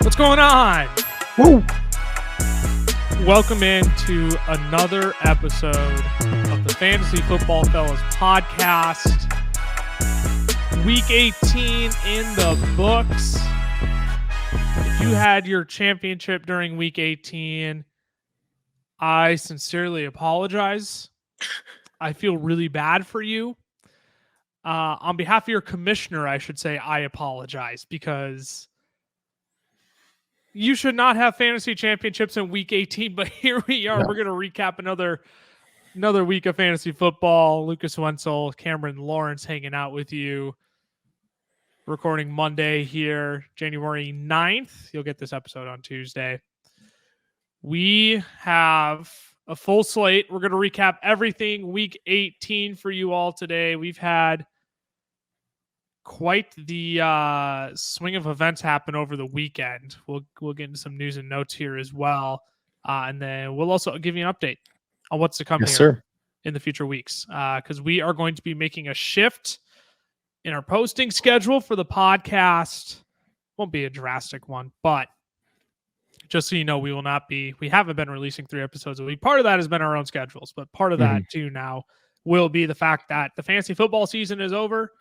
What's going on? Woo! Welcome into another episode of the Fantasy Football Fellas podcast. Week 18 in the books. If you had your championship during week 18, I sincerely apologize. I feel really bad for you. On behalf of your commissioner, I should say I apologize because you should not have fantasy championships in week 18, but here we are. No. We're going to recap another week of fantasy football. Lucas Wenzel, Cameron Lawrence hanging out with you. Recording Monday here, January 9th. You'll get this episode on Tuesday. We have a full slate. We're going to recap everything week 18 for you all today. We've had quite the swing of events happen over the weekend. We'll get into some news and notes here as well. And then we'll also give you an update on what's to come here in the future weeks. Because we are going to be making a shift in our posting schedule for the podcast. Won't be a drastic one, but just so you know, we haven't been releasing 3 episodes a week. Part of that has been our own schedules, but part of that too now will be the fact that the fantasy football season is over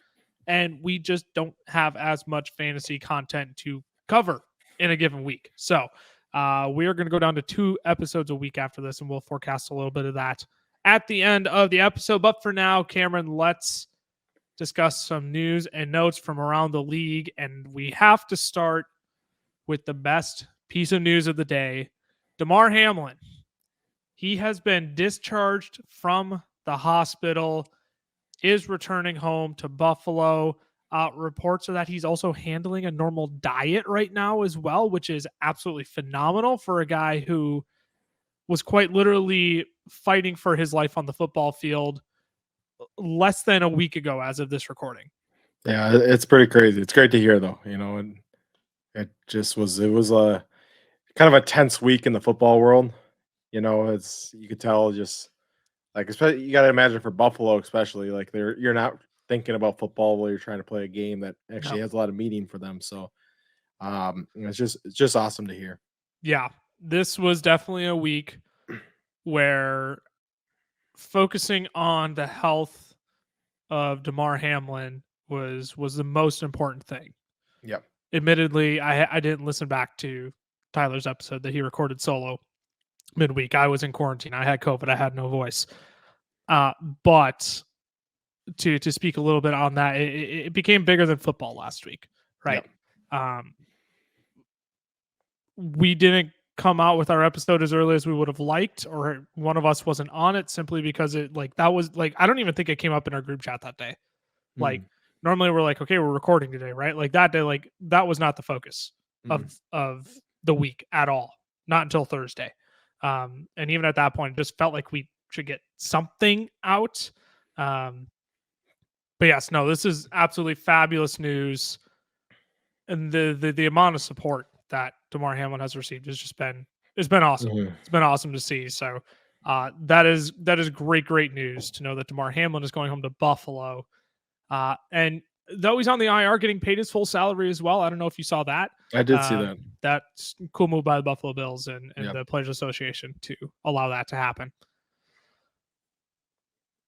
and we just don't have as much fantasy content to cover in a given week. So we are going to go down to 2 episodes a week after this, and we'll forecast a little bit of that at the end of the episode. But for now, Cameron, let's discuss some news and notes from around the league. And we have to start with the best piece of news of the day. Damar Hamlin. He has been discharged from the hospital, is returning home to Buffalo. Reports are that he's also handling a normal diet right now as well, which is absolutely phenomenal for a guy who was quite literally fighting for his life on the football field less than a week ago as of this recording. Yeah, it's pretty crazy. It's great to hear though, and it was a kind of a tense week in the football world. You could tell just like, especially you got to imagine for Buffalo, especially like you're not thinking about football while you're trying to play a game that actually has a lot of meaning for them. So it's just awesome to hear. Yeah, this was definitely a week where focusing on the health of Damar Hamlin was the most important thing. Yep. Admittedly, I didn't listen back to Tyler's episode that he recorded solo midweek. I was in quarantine. I had COVID. I had no voice. But to speak a little bit on that, it became bigger than football last week, right? Yep. We didn't come out with our episode as early as we would have liked, or one of us wasn't on it simply because I don't even think it came up in our group chat that day. Like normally we're like, okay, we're recording today, right? Like that day, like that was not the focus of the week at all. Not until Thursday. And even at that point, it just felt like we should get something out. But yes, no, this is absolutely fabulous news. And the amount of support that Damar Hamlin has received has just been awesome. It's been awesome to see. So that is great news to know that Damar Hamlin is going home to Buffalo. And though he's on the IR, getting paid his full salary as well. I don't know if you saw that. I did see that. That's a cool move by the Buffalo Bills and the Players Association to allow that to happen.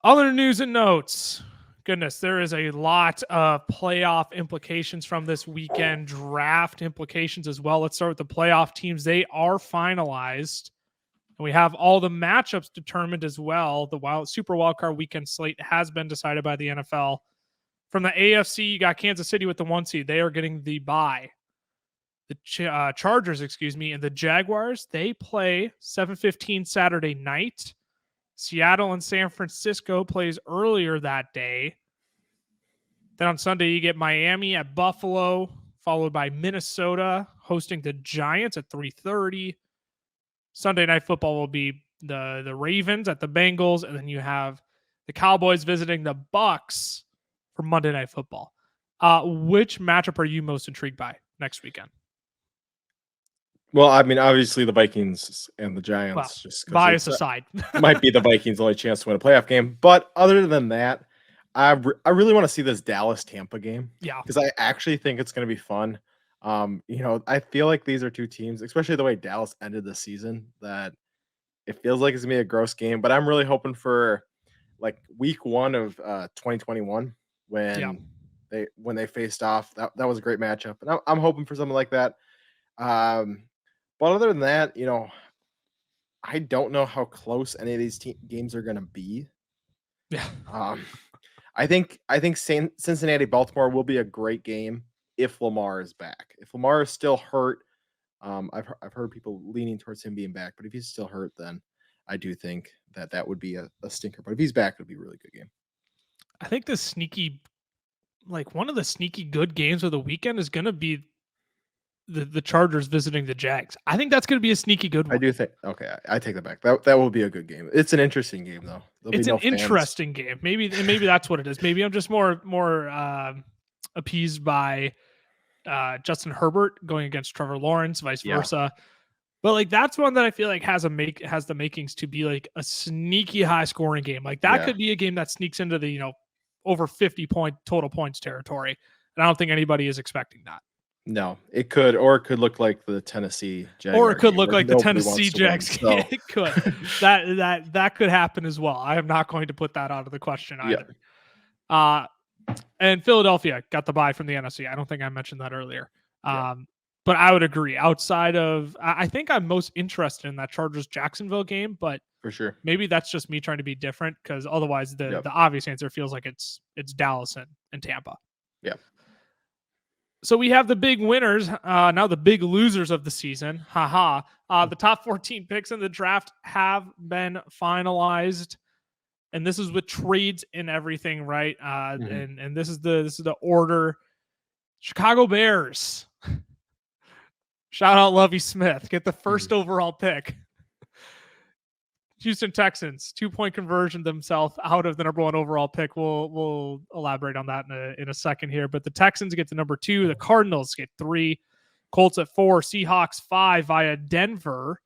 Other news and notes. Goodness, there is a lot of playoff implications from this weekend, draft implications as well. Let's start with the playoff teams. They are finalized, and we have all the matchups determined as well. The Super Wildcard Weekend slate has been decided by the NFL. From the AFC, you got Kansas City with the 1 seed. They are getting the bye. The Chargers, and the Jaguars, they play 7:15 Saturday night. Seattle and San Francisco plays earlier that day. Then on Sunday, you get Miami at Buffalo, followed by Minnesota hosting the Giants at 3:30. Sunday Night Football will be the Ravens at the Bengals, and then you have the Cowboys visiting the Bucks for Monday Night Football. Which matchup are you most intrigued by next weekend? Well, I mean, obviously the Vikings and the Giants. Well, just bias aside, might be the Vikings' only chance to win a playoff game. But other than that, I really want to see this Dallas-Tampa game. Yeah, because I actually think it's going to be fun. I feel like these are two teams, especially the way Dallas ended the season, that it feels like it's gonna be a gross game. But I'm really hoping for like week 1 of 2021 Yeah. when they faced off. That was a great matchup, and I'm hoping for something like that. Um, but other than that, I don't know how close any of these games are gonna be. Yeah. Um, I think Cincinnati Baltimore will be a great game if Lamar is back. If Lamar is still hurt, I've heard people leaning towards him being back, but if he's still hurt, then I do think that would be a stinker. But if he's back, it'll be a really good game. I think one of the sneaky good games of the weekend is going to be the Chargers visiting the Jags. I think that's going to be a sneaky good one. I do think. Okay, I take that back. That will be a good game. It's an interesting game though. It's an interesting game. Maybe that's what it is. Maybe I'm just more appeased by Justin Herbert going against Trevor Lawrence, vice versa. But like that's one that I feel like has the makings to be like a sneaky high scoring game. Like that could be a game that sneaks into the over 50 point total points territory. And I don't think anybody is expecting that. No, it could look like the Tennessee Jaguars. Or it could look like the Tennessee Jags. So. It could. That could happen as well. I am not going to put that out of the question either. And Philadelphia got the bye from the NFC. I don't think I mentioned that earlier. But I would agree. Outside of, I think I'm most interested in that Chargers Jacksonville game, but for sure, maybe that's just me trying to be different because otherwise the obvious answer feels like it's Dallas and Tampa. Yeah. So we have the big winners, now the big losers of the season. The top 14 picks in the draft have been finalized, and this is with trades and everything, right? And this is the order. Chicago Bears. Shout out Lovie Smith. Get the first overall pick. Houston Texans, 2-point conversion themselves out of the number 1 overall pick. We'll elaborate on that in a second here. But the Texans get the number 2. The Cardinals get 3. Colts at 4. Seahawks 5 via Denver.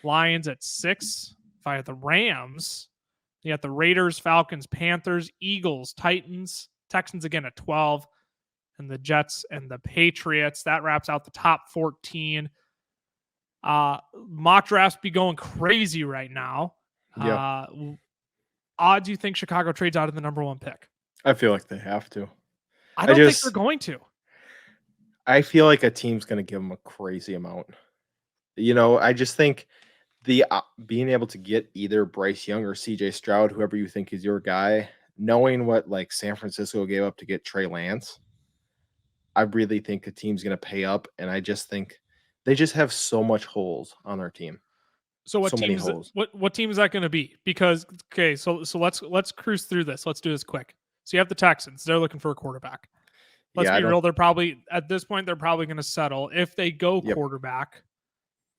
Lions at 6 via the Rams. You got the Raiders, Falcons, Panthers, Eagles, Titans, Texans again at 12. And the Jets and the Patriots. That wraps out the top 14. Mock drafts be going crazy right now. Odds you think Chicago trades out of the number 1 pick? I feel like they have to. I don't think they're going to. I feel like a team's going to give them a crazy amount. I just think the being able to get either Bryce Young or CJ Stroud, whoever you think is your guy, knowing what like San Francisco gave up to get Trey Lance, I really think a team's going to pay up, and I just think they just have so much holes on their team. So what team is that going to be? Because so let's cruise through this. Let's do this quick. So you have the Texans. They're looking for a quarterback. Let's be real. They're probably at this point they're probably going to settle if they go quarterback.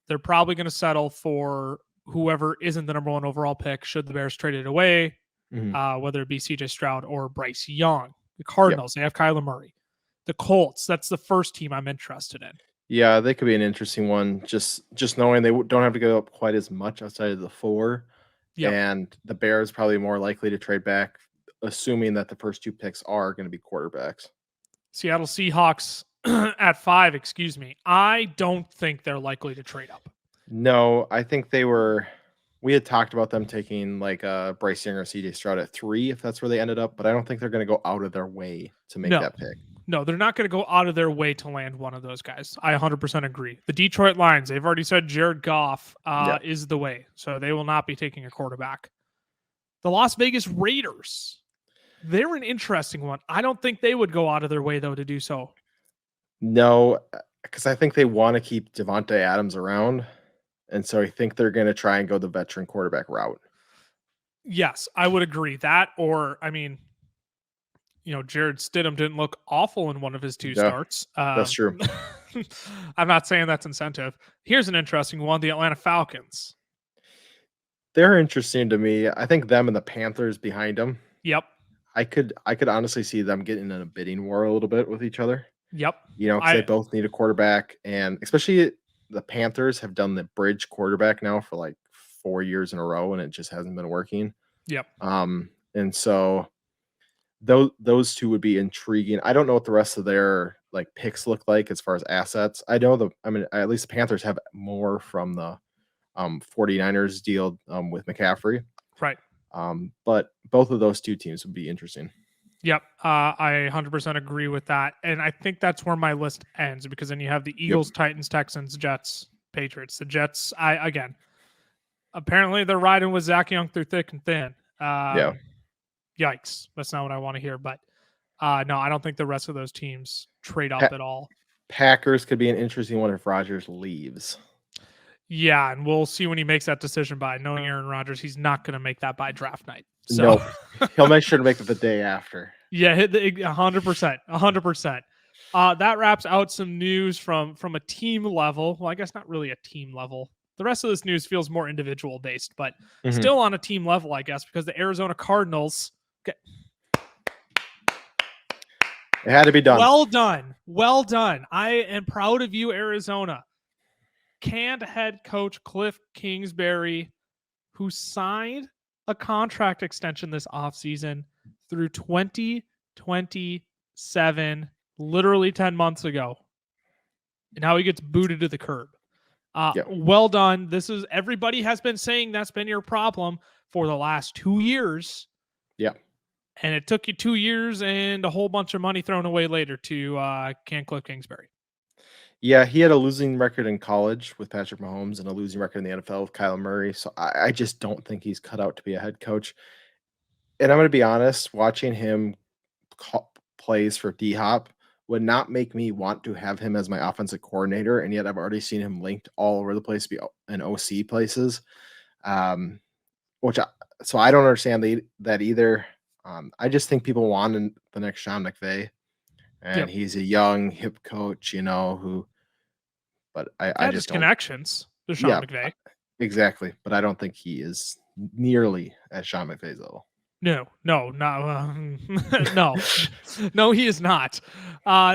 They're probably going to settle for whoever isn't the number 1 overall pick. Should the Bears trade it away, whether it be CJ Stroud or Bryce Young. The Cardinals, they have Kyler Murray. The Colts, that's the first team I'm interested in. Yeah, they could be an interesting one. Just knowing they don't have to go up quite as much outside of the 4. And the Bears probably more likely to trade back, assuming that the first 2 picks are going to be quarterbacks. Seattle Seahawks at 5, excuse me. I don't think they're likely to trade up. No, I think we had talked about them taking like Bryce Young or CJ Stroud at 3 if that's where they ended up, but I don't think they're going to go out of their way to make that pick. No, they're not going to go out of their way to land one of those guys. I 100% agree. The Detroit Lions, they've already said Jared Goff is the way, so they will not be taking a quarterback. The Las Vegas Raiders, they're an interesting one. I don't think they would go out of their way, though, to do so. No, because I think they want to keep Devontae Adams around, and so I think they're going to try and go the veteran quarterback route. Yes, I would agree. That, or, I mean, Jared Stidham didn't look awful in one of his 2 starts. That's true. I'm not saying that's incentive. Here's an interesting one. The Atlanta Falcons. They're interesting to me. I think them and the Panthers behind them. Yep. I could honestly see them getting in a bidding war a little bit with each other. Yep. Because they both need a quarterback, and especially the Panthers have done the bridge quarterback now for like 4 years in a row, and it just hasn't been working. Yep. And so those 2 would be intriguing. I don't know what the rest of their like picks look like as far as assets. I know at least the Panthers have more from the 49ers deal with McCaffrey. Right. But both of those two teams would be interesting. Yep. I 100% agree with that. And I think that's where my list ends, because then you have the Eagles, Titans, Texans, Jets, Patriots. The Jets, again, apparently they're riding with Zach Young through thick and thin. Yikes. That's not what I want to hear. But no, I don't think the rest of those teams trade up at all. Packers could be an interesting one if Rodgers leaves. Yeah, and we'll see when he makes that decision. By knowing Aaron Rodgers, he's not going to make that by draft night. So no, he'll make sure to make it the day after. Yeah, 100%, 100%. That wraps out some news from a team level. Well, I guess not really a team level. The rest of this news feels more individual based, but still on a team level, I guess, because the Arizona Cardinals. It had to be done. Well done. Well done. I am proud of you, Arizona. Canned head coach Cliff Kingsbury, who signed a contract extension this offseason through 2027, literally 10 months ago. And now he gets booted to the curb. Well done. Everybody has been saying that's been your problem for the last 2 years. Yeah. And it took you 2 years and a whole bunch of money thrown away later to can Cliff Kingsbury. Yeah, he had a losing record in college with Patrick Mahomes and a losing record in the NFL with Kyler Murray. So I just don't think he's cut out to be a head coach. And I'm going to be honest, watching him call plays for D-Hop would not make me want to have him as my offensive coordinator. And yet I've already seen him linked all over the place to be in OC places. So I don't understand that either. I just think people want the next Sean McVay. And he's a young, hip coach, but I just connections to Sean McVay. Exactly. But I don't think he is nearly at Sean McVay's level. No, he is not.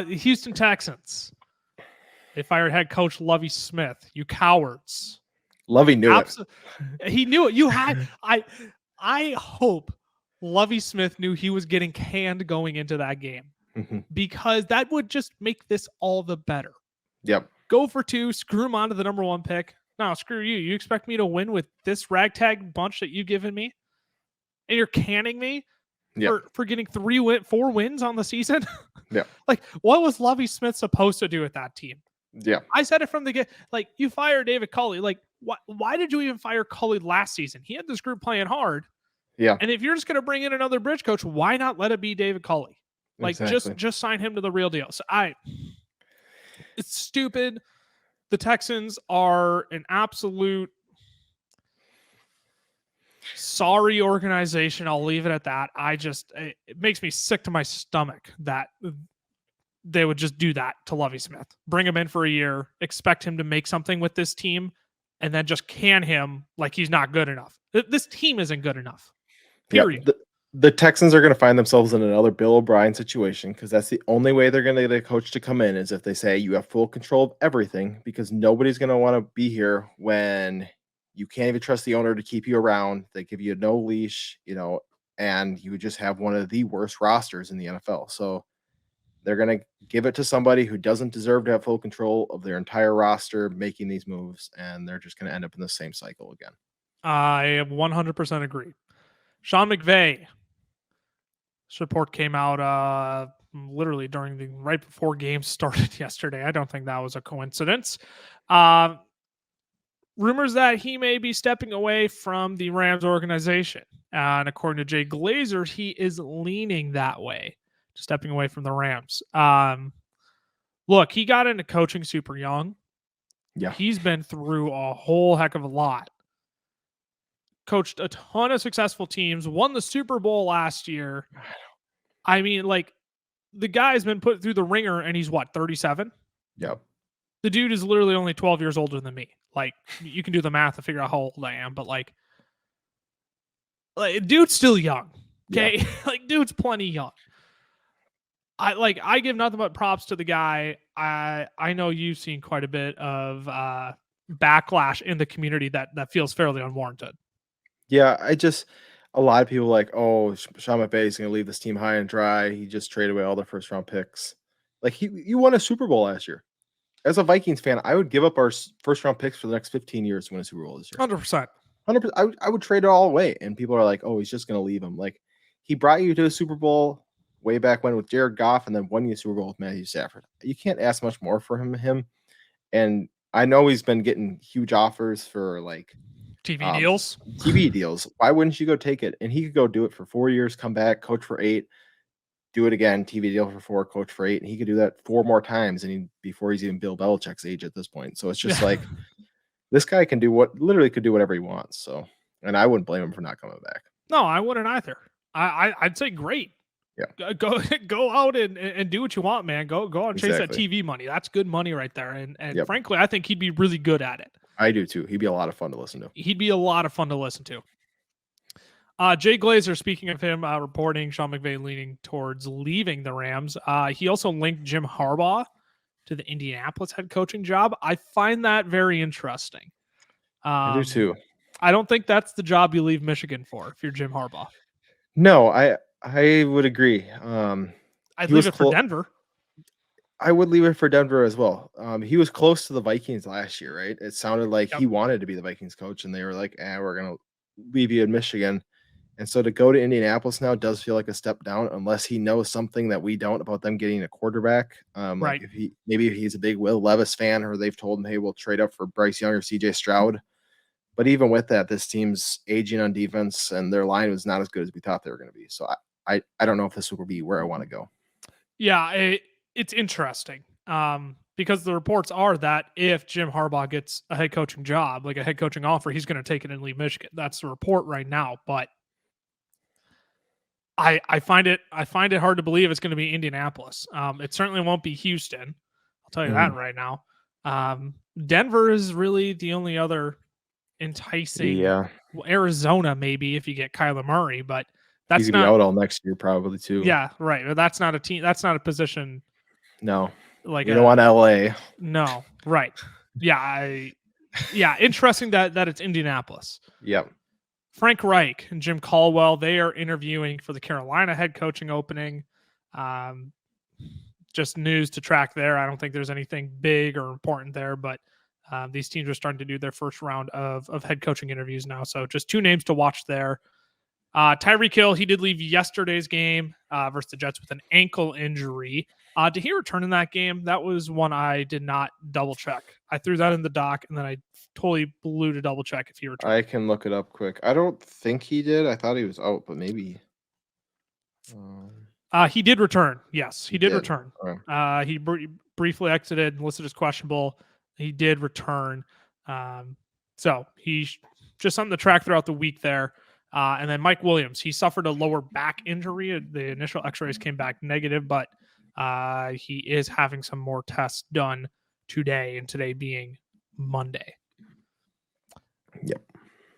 Houston Texans. They fired head coach Lovie Smith. You cowards. Lovie knew it. He knew it. I hope Lovie Smith knew he was getting canned going into that game. Because that would just make this all the better. Yep. Go for 2, screw him onto the number 1 pick. No, screw you. You expect me to win with this ragtag bunch that you've given me? And you're canning me for getting 4 wins on the season? Yeah. Like, what was Lovie Smith supposed to do with that team? Yeah. I said it from the get. Like, you fired David Culley. Like, why did you even fire Culley last season? He had this group playing hard. Yeah. And if you're just going to bring in another bridge coach, why not let it be David Culley? Like, just sign him to the real deal. So it's stupid. The Texans are an absolute sorry organization. I'll leave it at that. It makes me sick to my stomach that they would just do that to Lovie Smith. Bring him in for a year, expect him to make something with this team, and then just can him like he's not good enough. This team isn't good enough. Period. Yep. The Texans are going to find themselves in another Bill O'Brien situation, because that's the only way they're going to get a coach to come in is if they say you have full control of everything, because nobody's going to want to be here when you can't even trust the owner to keep you around. They give you no leash, and you just have one of the worst rosters in the NFL. So they're going to give it to somebody who doesn't deserve to have full control of their entire roster making these moves, and they're just going to end up in the same cycle again. I 100% agree. Sean McVay. This report came out literally right before games started yesterday. I don't think that was a coincidence. Rumors that he may be stepping away from the Rams organization. And according to Jay Glazer, he is leaning that way, stepping away from the Rams. Look, he got into coaching super young. Yeah. He's been through a whole heck of a lot. Coached a ton of successful teams, won the Super Bowl last year. I mean, like, the guy's been put through the ringer, and he's 37? Yep. The dude is literally only 12 years older than me. Like, you can do the math to figure out how old I am, but like dude's still young. Okay. Yeah. Like, dude's plenty young. I give nothing but props to the guy. I know you've seen quite a bit of backlash in the community that feels fairly unwarranted. Yeah, a lot of people Sean McVay is going to leave this team high and dry. He just traded away all the first round picks. Like you won a Super Bowl last year. As a Vikings fan, I would give up our first round picks for the next 15 years to win a Super Bowl this year. 100%. 100%. I would trade it all away. And people are like, oh, he's just going to leave him. Like, he brought you to a Super Bowl way back when with Jared Goff and then won you a Super Bowl with Matthew Stafford. You can't ask much more for him. And I know he's been getting huge offers for like TV deals. TV deals. Why wouldn't you go take it? And he could go do it for 4 years, come back, coach for 8, do it again, TV deal for 4, coach for 8. And he could do that 4 more times before he's even Bill Belichick's age at this point. So it's just like, this guy can do whatever he wants. So, and I wouldn't blame him for not coming back. No, I wouldn't either. I'd say great. Yeah. Go out and do what you want, man. Go out and chase that TV money. That's good money right there. And frankly, I think he'd be really good at it. I do too. He'd be a lot of fun to listen to. Jay Glazer, speaking of him, reporting Sean McVay leaning towards leaving the Rams. He also linked Jim Harbaugh to the Indianapolis head coaching job. I find that very interesting. I do too. I don't think that's the job you leave Michigan for if you're Jim Harbaugh. No, I would agree. I'd leave it for Denver. I would leave it for Denver as well. He was close to the Vikings last year, right? It sounded like he wanted to be the Vikings coach, and they were like, we're going to leave you in Michigan. And so to go to Indianapolis now does feel like a step down, unless he knows something that we don't about them getting a quarterback. Right. Like if he's a big Will Levis fan, or they've told him, hey, we'll trade up for Bryce Young or CJ Stroud. But even with that, this team's aging on defense, and their line was not as good as we thought they were going to be. So I don't know if this will be where I want to go. Yeah, it's interesting because the reports are that if Jim Harbaugh gets a head coaching job, like a head coaching offer, he's going to take it and leave Michigan. That's the report right now. But I find it hard to believe it's going to be Indianapolis. It certainly won't be Houston. I'll tell you that right now. Denver is really the only other enticing. Yeah. Well, Arizona maybe if you get Kyler Murray, but that's he's gonna be out all next year probably too. Yeah, right. That's not a team. That's not a position. No, like you don't want LA. No, right. Yeah, interesting that it's Indianapolis. Yep. Frank Reich and Jim Caldwell, they are interviewing for the Carolina head coaching opening. Just news to track there. I don't think there's anything big or important there, but these teams are starting to do their first round of head coaching interviews now. So just 2 names to watch there. Tyreek Hill, he did leave yesterday's game versus the Jets with an ankle injury. Did he return in that game? That was one I did not double check. I threw that in the doc, and then I totally blew to double check if he returned. I can look it up quick. I don't think he did. I thought he was out, but maybe. He did return. Yes, he did return. Okay. He briefly exited, listed as questionable. He did return. So he's just something to track throughout the week there. And then Mike Williams, he suffered a lower back injury. The initial x-rays came back negative, but he is having some more tests done today, and today being Monday. Yep.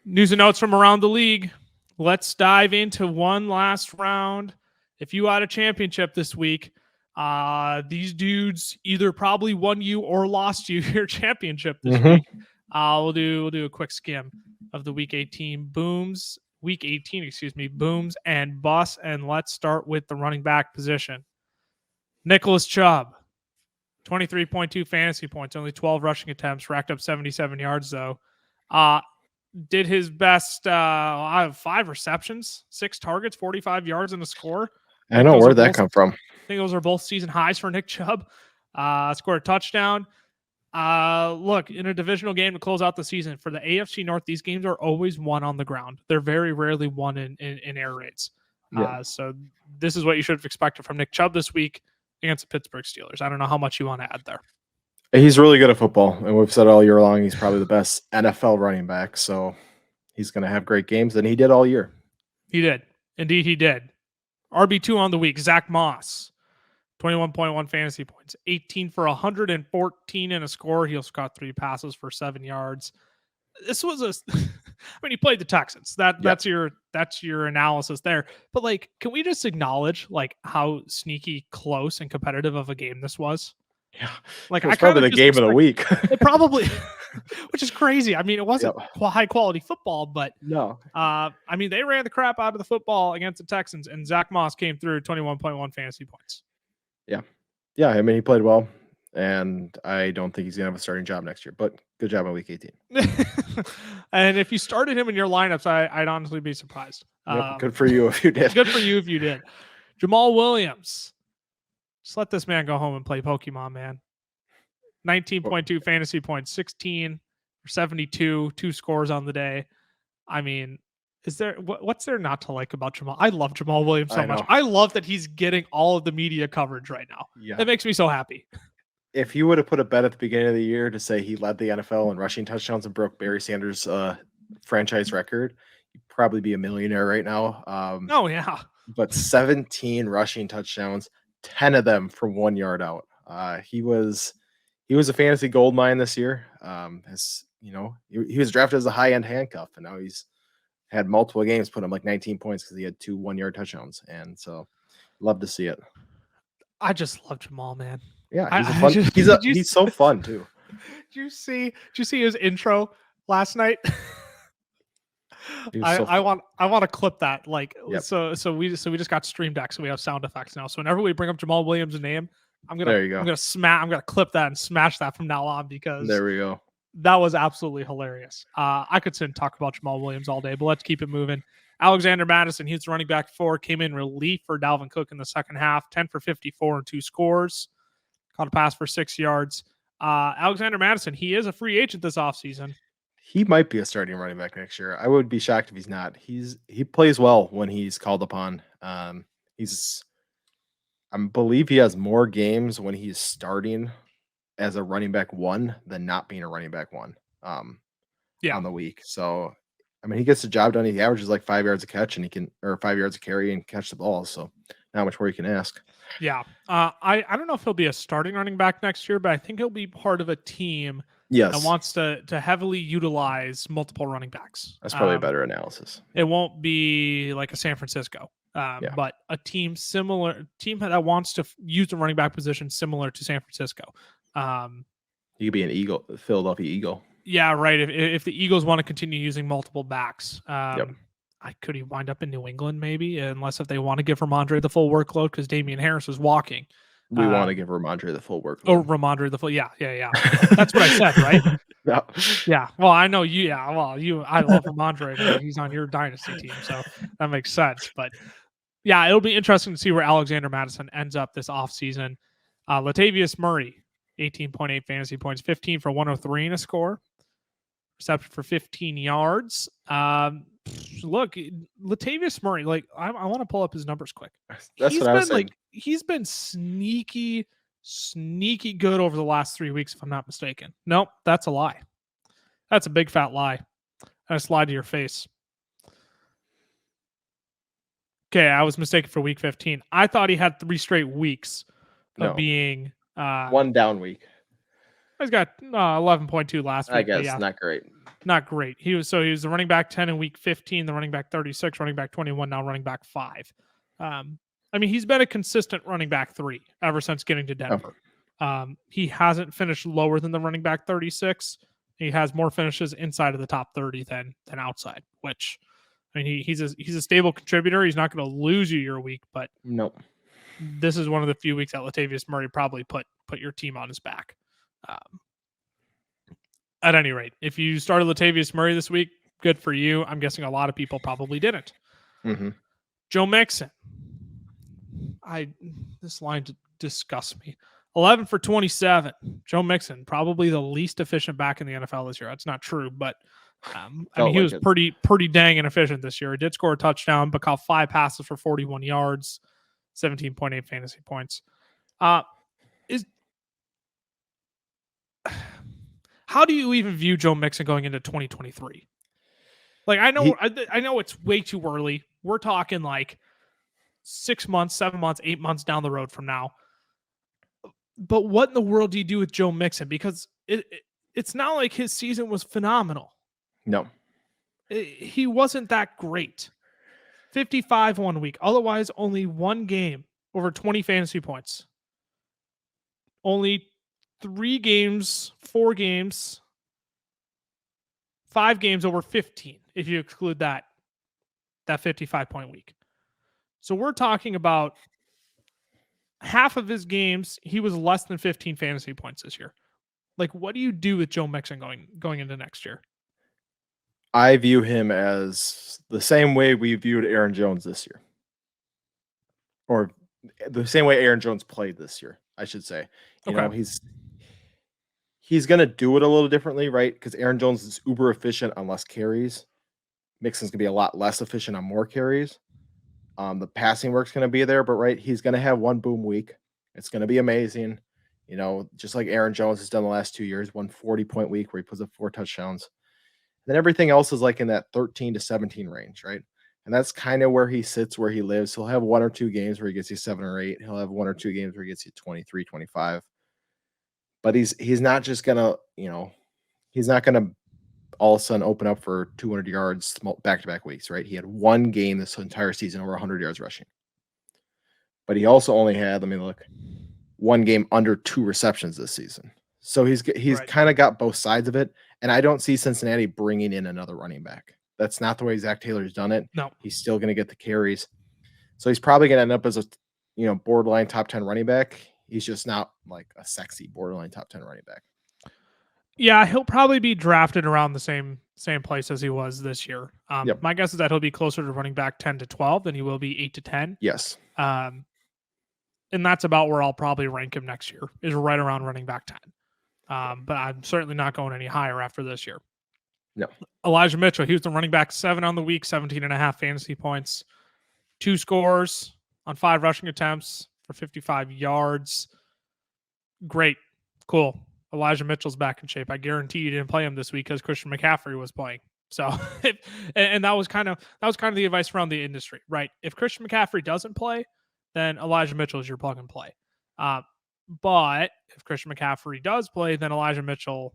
News and notes from around the league. Let's dive into one last round. If you had a championship this week, these dudes either probably won you or lost you your championship this week. We'll do a quick skim of the week 18 booms and busts. And let's start with the running back position. Nicholas Chubb, 23.2 fantasy points, only 12 rushing attempts, racked up 77 yards though. Did his best 5 receptions, 6 targets, 45 yards and a score. I know where'd that come from. I think those are both season highs for Nick Chubb. Scored a touchdown. Look, in a divisional game to close out the season for the AFC North, these games are always won on the ground. They're very rarely won in air raids. Yeah. So this is what you should have expected from Nick Chubb this week against the Pittsburgh Steelers. I don't know how much you want to add there. He's really good at football, and we've said all year long he's probably the best NFL running back. So he's going to have great games, and he did all year. He did. Indeed, he did. RB2 on the week, Zach Moss. 21.1 fantasy points, 18 for 114 and a score. He also caught 3 passes for 7 yards. This was he played the Texans. That's your analysis there. But like, can we just acknowledge like how sneaky close and competitive of a game this was? Yeah. Like it was probably the game of the week. It probably, which is crazy. I mean, it wasn't high quality football, but no. They ran the crap out of the football against the Texans, and Zach Moss came through 21.1 fantasy points. Yeah. Yeah, I mean, he played well, and I don't think he's gonna have a starting job next year. But good job on week 18. And if you started him in your lineups, I'd honestly be surprised. Yep, good for you if you did. Good for you if you did. Jamal Williams. Just let this man go home and play Pokemon, man. 19.2 fantasy points, 16 or 72, 2 scores on the day. I mean, is there what's there not to like about Jamal? I love Jamal Williams so much. I love that he's getting all of the media coverage right now. Yeah. That makes me so happy. If you would have put a bet at the beginning of the year to say he led the NFL in rushing touchdowns and broke Barry Sanders' franchise record, you'd probably be a millionaire right now. Oh, yeah. But 17 rushing touchdowns, 10 of them from 1 yard out. He was a fantasy gold mine this year. He was drafted as a high-end handcuff, and now he's had multiple games put him like 19 points because he had 2 1-yard touchdowns. And so love to see it. I just love Jamal, man. Yeah, he's so fun too. Did you see his intro last night? I want to clip that. Like, yep. So we just got Stream Deck, so we have sound effects now. So whenever we bring up Jamal Williams' name, I'm gonna clip that and smash that from now on, because there we go. That was absolutely hilarious. I could sit and talk about Jamal Williams all day, but let's keep it moving. Alexander Mattison, he's the running back 4, came in relief for Dalvin Cook in the second half, 10 for 54 and 2 scores. Caught a pass for 6 yards. Alexander Mattison, he is a free agent this offseason. He might be a starting running back next year. I would be shocked if he's not. He plays well when he's called upon. I believe he has more games when he's starting as a running back 1 than not being a running back 1 on the week. So, I mean, he gets the job done. He averages like 5 yards a catch, and 5 yards a carry and catch the ball. So not much more you can ask. Yeah. I don't know if he'll be a starting running back next year, but I think he'll be part of a team that wants to heavily utilize multiple running backs. That's probably a better analysis. It won't be like a San Francisco, but a team that wants to use the running back position similar to San Francisco. You could be an Philadelphia Eagle. Yeah, right. If the Eagles want to continue using multiple backs, could he wind up in New England maybe? Unless if they want to give Ramondre the full workload because Damian Harris is walking. We want to give Ramondre the full workload. Oh, Ramondre the full. Yeah. That's what I said, right? No. Yeah. Well, I know you. Yeah. Well, I love Ramondre. He's on your dynasty team, so that makes sense. But yeah, it'll be interesting to see where Alexander Mattison ends up this offseason. Latavius Murray, 18.8 fantasy points, 15 for 103 in a score. Reception for 15 yards. Look, Latavius Murray, like I want to pull up his numbers quick. That's what I was saying. He's been sneaky good over the last 3 weeks, if I'm not mistaken. Nope, that's a lie. That's a big fat lie. I just lied to your face. Okay, I was mistaken for week 15. I thought he had 3 straight weeks of being one down week. He's got 11.2 last week. I guess not great. Not great. He was the running back 10 in week 15, the running back 36, running back 21, now running back 5. I mean, he's been a consistent running back 3 ever since getting to Denver. He hasn't finished lower than the running back 36. He has more finishes inside of the top 30 than outside, which, I mean, he's a stable contributor. He's not going to lose you your week, but nope. This is one of the few weeks that Latavius Murray probably put your team on his back. At any rate, if you started Latavius Murray this week, good for you. I'm guessing a lot of people probably didn't. Mm-hmm. Joe Mixon. This line disgusts me. 11 for 27. Joe Mixon, probably the least efficient back in the NFL this year. That's not true, but he was pretty dang inefficient this year. He did score a touchdown, but caught 5 passes for 41 yards, 17.8 fantasy points. How do you even view Joe Mixon going into 2023? Like, I know it's way too early. We're talking like 6 months, 7 months, 8 months down the road from now. But what in the world do you do with Joe Mixon? Because it's not like his season was phenomenal. No. He wasn't that great. 55 one week. Otherwise, only 1 game over 20 fantasy points. Only 3 games, 4 games, 5 games over 15, if you exclude that 55-point week. So we're talking about half of his games, he was less than 15 fantasy points this year. Like, what do you do with Joe Mixon going into next year? I view him as the same way we viewed Aaron Jones this year, or the same way Aaron Jones played this year, I should say. You know, he's going to do it a little differently, right? Because Aaron Jones is uber efficient on less carries. Mixon's going to be a lot less efficient on more carries. The passing work's going to be there, but right, he's going to have one boom week. It's going to be amazing. You know, just like Aaron Jones has done the last 2 years, 140-point week where he puts up 4 touchdowns. Then everything else is like in that 13 to 17 range, right? And that's kind of where he sits, where he lives. He'll have 1 or 2 games where he gets you 7 or 8. He'll have 1 or 2 games where he gets you 23, 25. But he's not just gonna, you know, he's not gonna all of a sudden open up for 200 yards back-to-back weeks, right? He had 1 game this entire season over 100 yards rushing. But he also only had, let me look, 1 game under 2 receptions this season. So he's Right. kind of got both sides of it. And I don't see Cincinnati bringing in another running back. That's not the way Zach Taylor's done it. No. He's still going to get the carries. So he's probably going to end up as a, you know, borderline top 10 running back. He's just not like a sexy borderline top 10 running back. Yeah, he'll probably be drafted around the same place as he was this year. Yep. My guess is that he'll be closer to running back 10 to 12 than he will be 8 to 10. Yes. And that's about where I'll probably rank him next year, is right around running back 10. But I'm certainly not going any higher after this year. No. Elijah Mitchell, he was the running back 7 on the week, 17.5 fantasy points, 2 scores on 5 rushing attempts for 55 yards. Great. Cool. Elijah Mitchell's back in shape. I guarantee you didn't play him this week because Christian McCaffrey was playing. So, and that was kind of the advice around the industry, right? If Christian McCaffrey doesn't play, then Elijah Mitchell is your plug and play. But if Christian McCaffrey does play, then Elijah Mitchell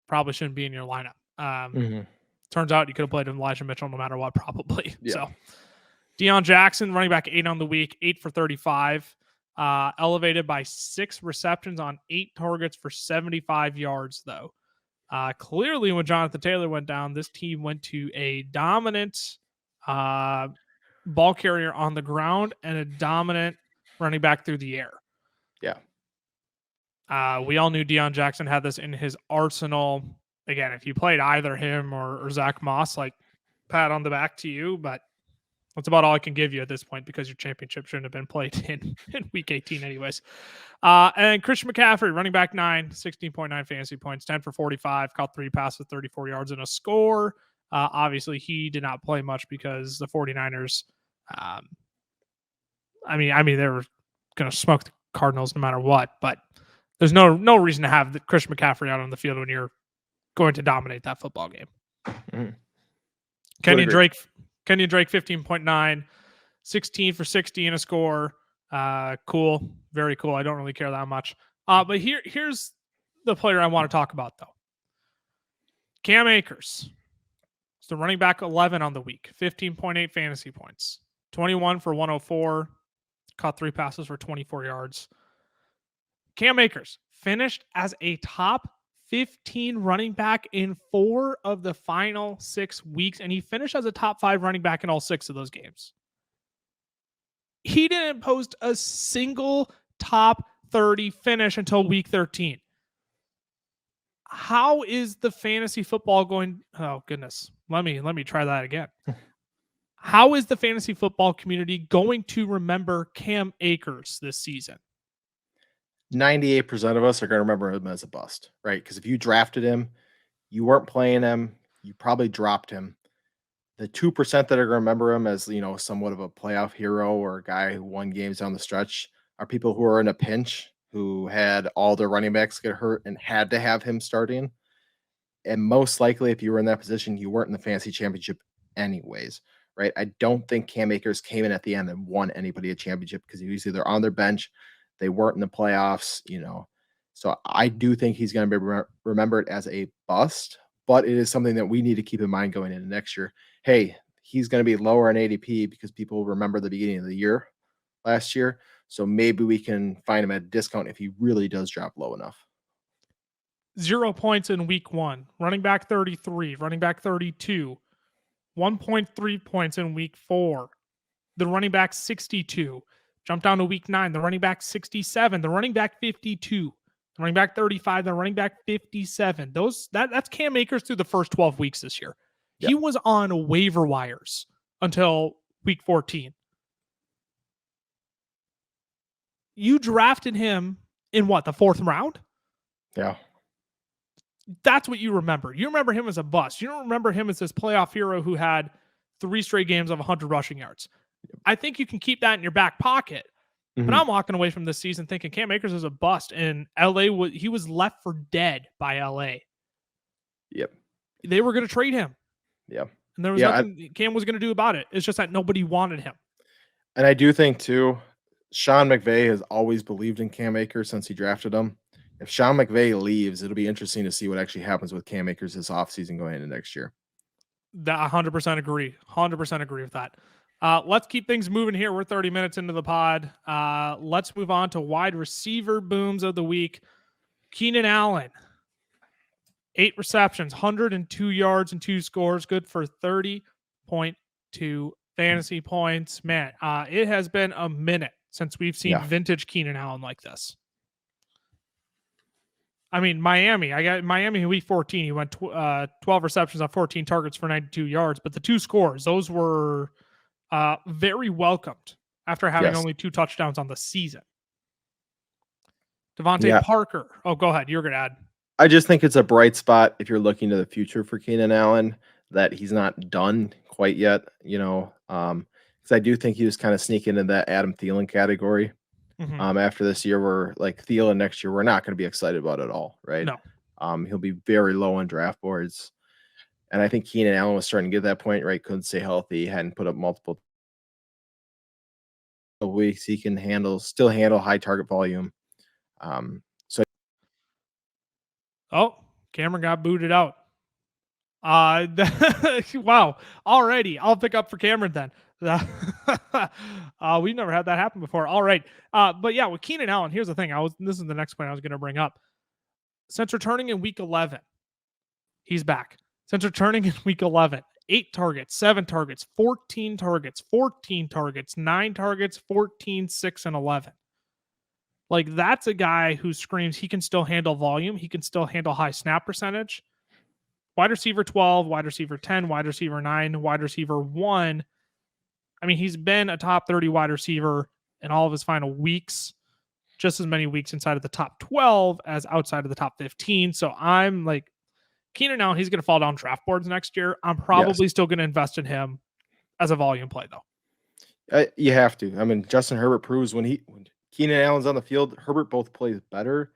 probably shouldn't be in your lineup. Turns out you could have played Elijah Mitchell no matter what, probably. Yeah. So, Deion Jackson, running back 8 on the week, 8 for 35. Elevated by 6 receptions on 8 targets for 75 yards, though. Clearly, when Jonathan Taylor went down, this team went to a dominant ball carrier on the ground and a dominant running back through the air. Yeah. We all knew Deion Jackson had this in his arsenal. Again, if you played either him or Zach Moss, like, pat on the back to you, but that's about all I can give you at this point because your championship shouldn't have been played in week 18 anyways. And Christian McCaffrey, running back 9, 16.9 fantasy points, 10 for 45, caught 3 passes, 34 yards and a score. Obviously, he did not play much because the 49ers, I mean, they were going to smoke the Cardinals no matter what, but there's no reason to have Christian McCaffrey out on the field when you're going to dominate that football game. Mm-hmm. Kenyon Drake, 15.9, 16 for 60 and a score. Cool. Very cool. I don't really care that much. But here's the player I want to talk about, though. Cam Akers. It's the running back 11 on the week, 15.8 fantasy points, 21 for 104, caught 3 passes for 24 yards. Cam Akers finished as a top 15 running back in 4 of the final 6 weeks, and he finished as a top 5 running back in all 6 of those games. He didn't post a single top 30 finish until week 13. How is the fantasy football going? Oh, goodness. Let me try that again. How is the fantasy football community going to remember Cam Akers this season? 98% of us are going to remember him as a bust, right? Because if you drafted him, you weren't playing him, you probably dropped him. The 2% that are going to remember him as, you know, somewhat of a playoff hero or a guy who won games down the stretch are people who are in a pinch, who had all their running backs get hurt and had to have him starting. And most likely, if you were in that position, you weren't in the fantasy championship anyways, right? I don't think Cam Akers came in at the end and won anybody a championship because he was either on their bench, they weren't in the playoffs, you know. So I do think he's going to be remembered as a bust, but it is something that we need to keep in mind going into next year. Hey, he's going to be lower in ADP because people remember the beginning of the year last year. So maybe we can find him at a discount if he really does drop low enough. 0 points in week 1, running back 33, running back 32, 1.3 points in week 4, the running back 62, Jump down to week 9, the running back 67, the running back 52, the running back 35, the running back 57. That's Cam Akers through the first 12 weeks this year. Yep. He was on waiver wires until week 14. You drafted him in what, the 4th round? Yeah. That's what you remember. You remember him as a bust. You don't remember him as this playoff hero who had 3 straight games of 100 rushing yards. I think you can keep that in your back pocket. Mm-hmm. But I'm walking away from this season thinking Cam Akers is a bust, and he was left for dead by LA. Yep. They were going to trade him. Yeah. And there was nothing Cam was going to do about it. It's just that nobody wanted him. And I do think, too, Sean McVay has always believed in Cam Akers since he drafted him. If Sean McVay leaves, it'll be interesting to see what actually happens with Cam Akers this offseason going into next year. That 100% agree. 100% agree with that. Let's keep things moving here. We're 30 minutes into the pod. Let's move on to wide receiver booms of the week. Keenan Allen, 8 receptions, 102 yards and 2 scores, good for 30.2 fantasy points. Man, it has been a minute since we've seen vintage Keenan Allen like this. I mean, Miami. I got Miami in week 14. He went 12 receptions on 14 targets for 92 yards, but the 2 scores, those were very welcomed after having only 2 touchdowns on the season. Devontae Parker. Oh, go ahead. You're going to add. I just think it's a bright spot if you're looking to the future for Keenan Allen, that he's not done quite yet, because I do think he was kind of sneaking into that Adam Thielen category. Mm-hmm. After this year, where like Thielen next year, we're not going to be excited about it at all, right? No. He'll be very low on draft boards. And I think Keenan Allen was starting to get that point, right? Couldn't stay healthy, hadn't put up multiple weeks. He can still handle high target volume. Cameron got booted out. Wow. Alrighty. I'll pick up for Cameron then. We've never had that happen before. All right. But yeah, with Keenan Allen, here's the thing. This is the next point I was going to bring up. Since returning in week 11, he's back. Since returning in week 11, 8 targets, 7 targets, 14 targets, 14 targets, 9 targets, 14, 6, and 11. Like, that's a guy who screams he can still handle volume. He can still handle high snap percentage. Wide receiver 12, wide receiver 10, wide receiver 9, wide receiver 1. I mean, he's been a top 30 wide receiver in all of his final weeks, just as many weeks inside of the top 12 as outside of the top 15. So I'm like, Keenan Allen, he's going to fall down draft boards next year. I'm probably still going to invest in him as a volume play, though. You have to. I mean, Justin Herbert proves when Keenan Allen's on the field, Herbert both plays better,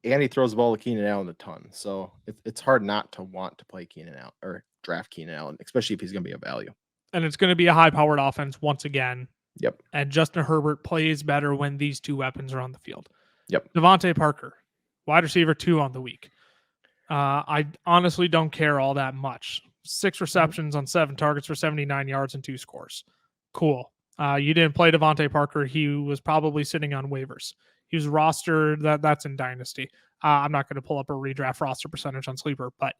and he throws the ball to Keenan Allen a ton. So it's hard not to want to play Keenan Allen or draft Keenan Allen, especially if he's going to be a value. And it's going to be a high-powered offense once again. Yep. And Justin Herbert plays better when these 2 weapons are on the field. Yep. Devontae Parker, wide receiver 2 on the week. I honestly don't care all that much. 6 receptions on 7 targets for 79 yards and 2 scores. Cool. You didn't play Devontae Parker. He was probably sitting on waivers. He was rostered. That's in Dynasty. I'm not going to pull up a redraft roster percentage on Sleeper, but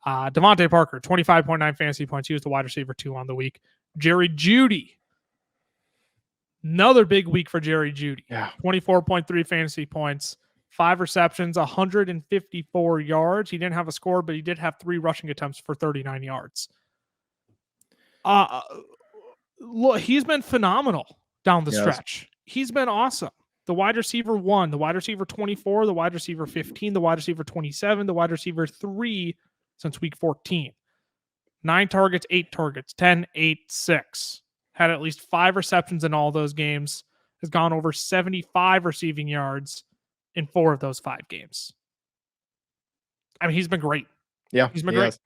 Devontae Parker, 25.9 fantasy points. He was the wide receiver 2 on the week. Jerry Jeudy. Another big week for Jerry Jeudy. Yeah. 24.3 fantasy points, 5 receptions, 154 yards. He didn't have a score, but he did have 3 rushing attempts for 39 yards. Look, he's been phenomenal down the stretch. He's been awesome. The wide receiver 1, the wide receiver 24, the wide receiver 15, the wide receiver 27, the wide receiver 3 since week 14. 9 targets, 8 targets, 10, 8, 6. Had at least 5 receptions in all those games. Has gone over 75 receiving yards in 4 of those 5 games. I mean, he's been great. Yeah, he's been great.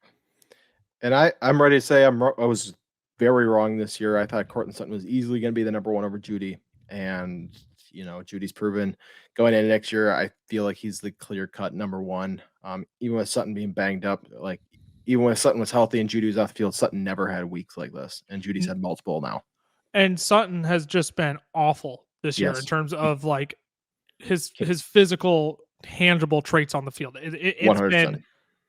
And I'm ready to say I was very wrong this year. I thought Courtland Sutton was easily going to be the number 1 over Jeudy. And, Judy's proven going into next year, I feel like he's the clear-cut number 1. Even with Sutton being banged up, like even when Sutton was healthy and Jeudy was off the field, Sutton never had weeks like this. And Judy's had multiple now. And Sutton has just been awful this year in terms of like his physical, tangible traits on the field. It's been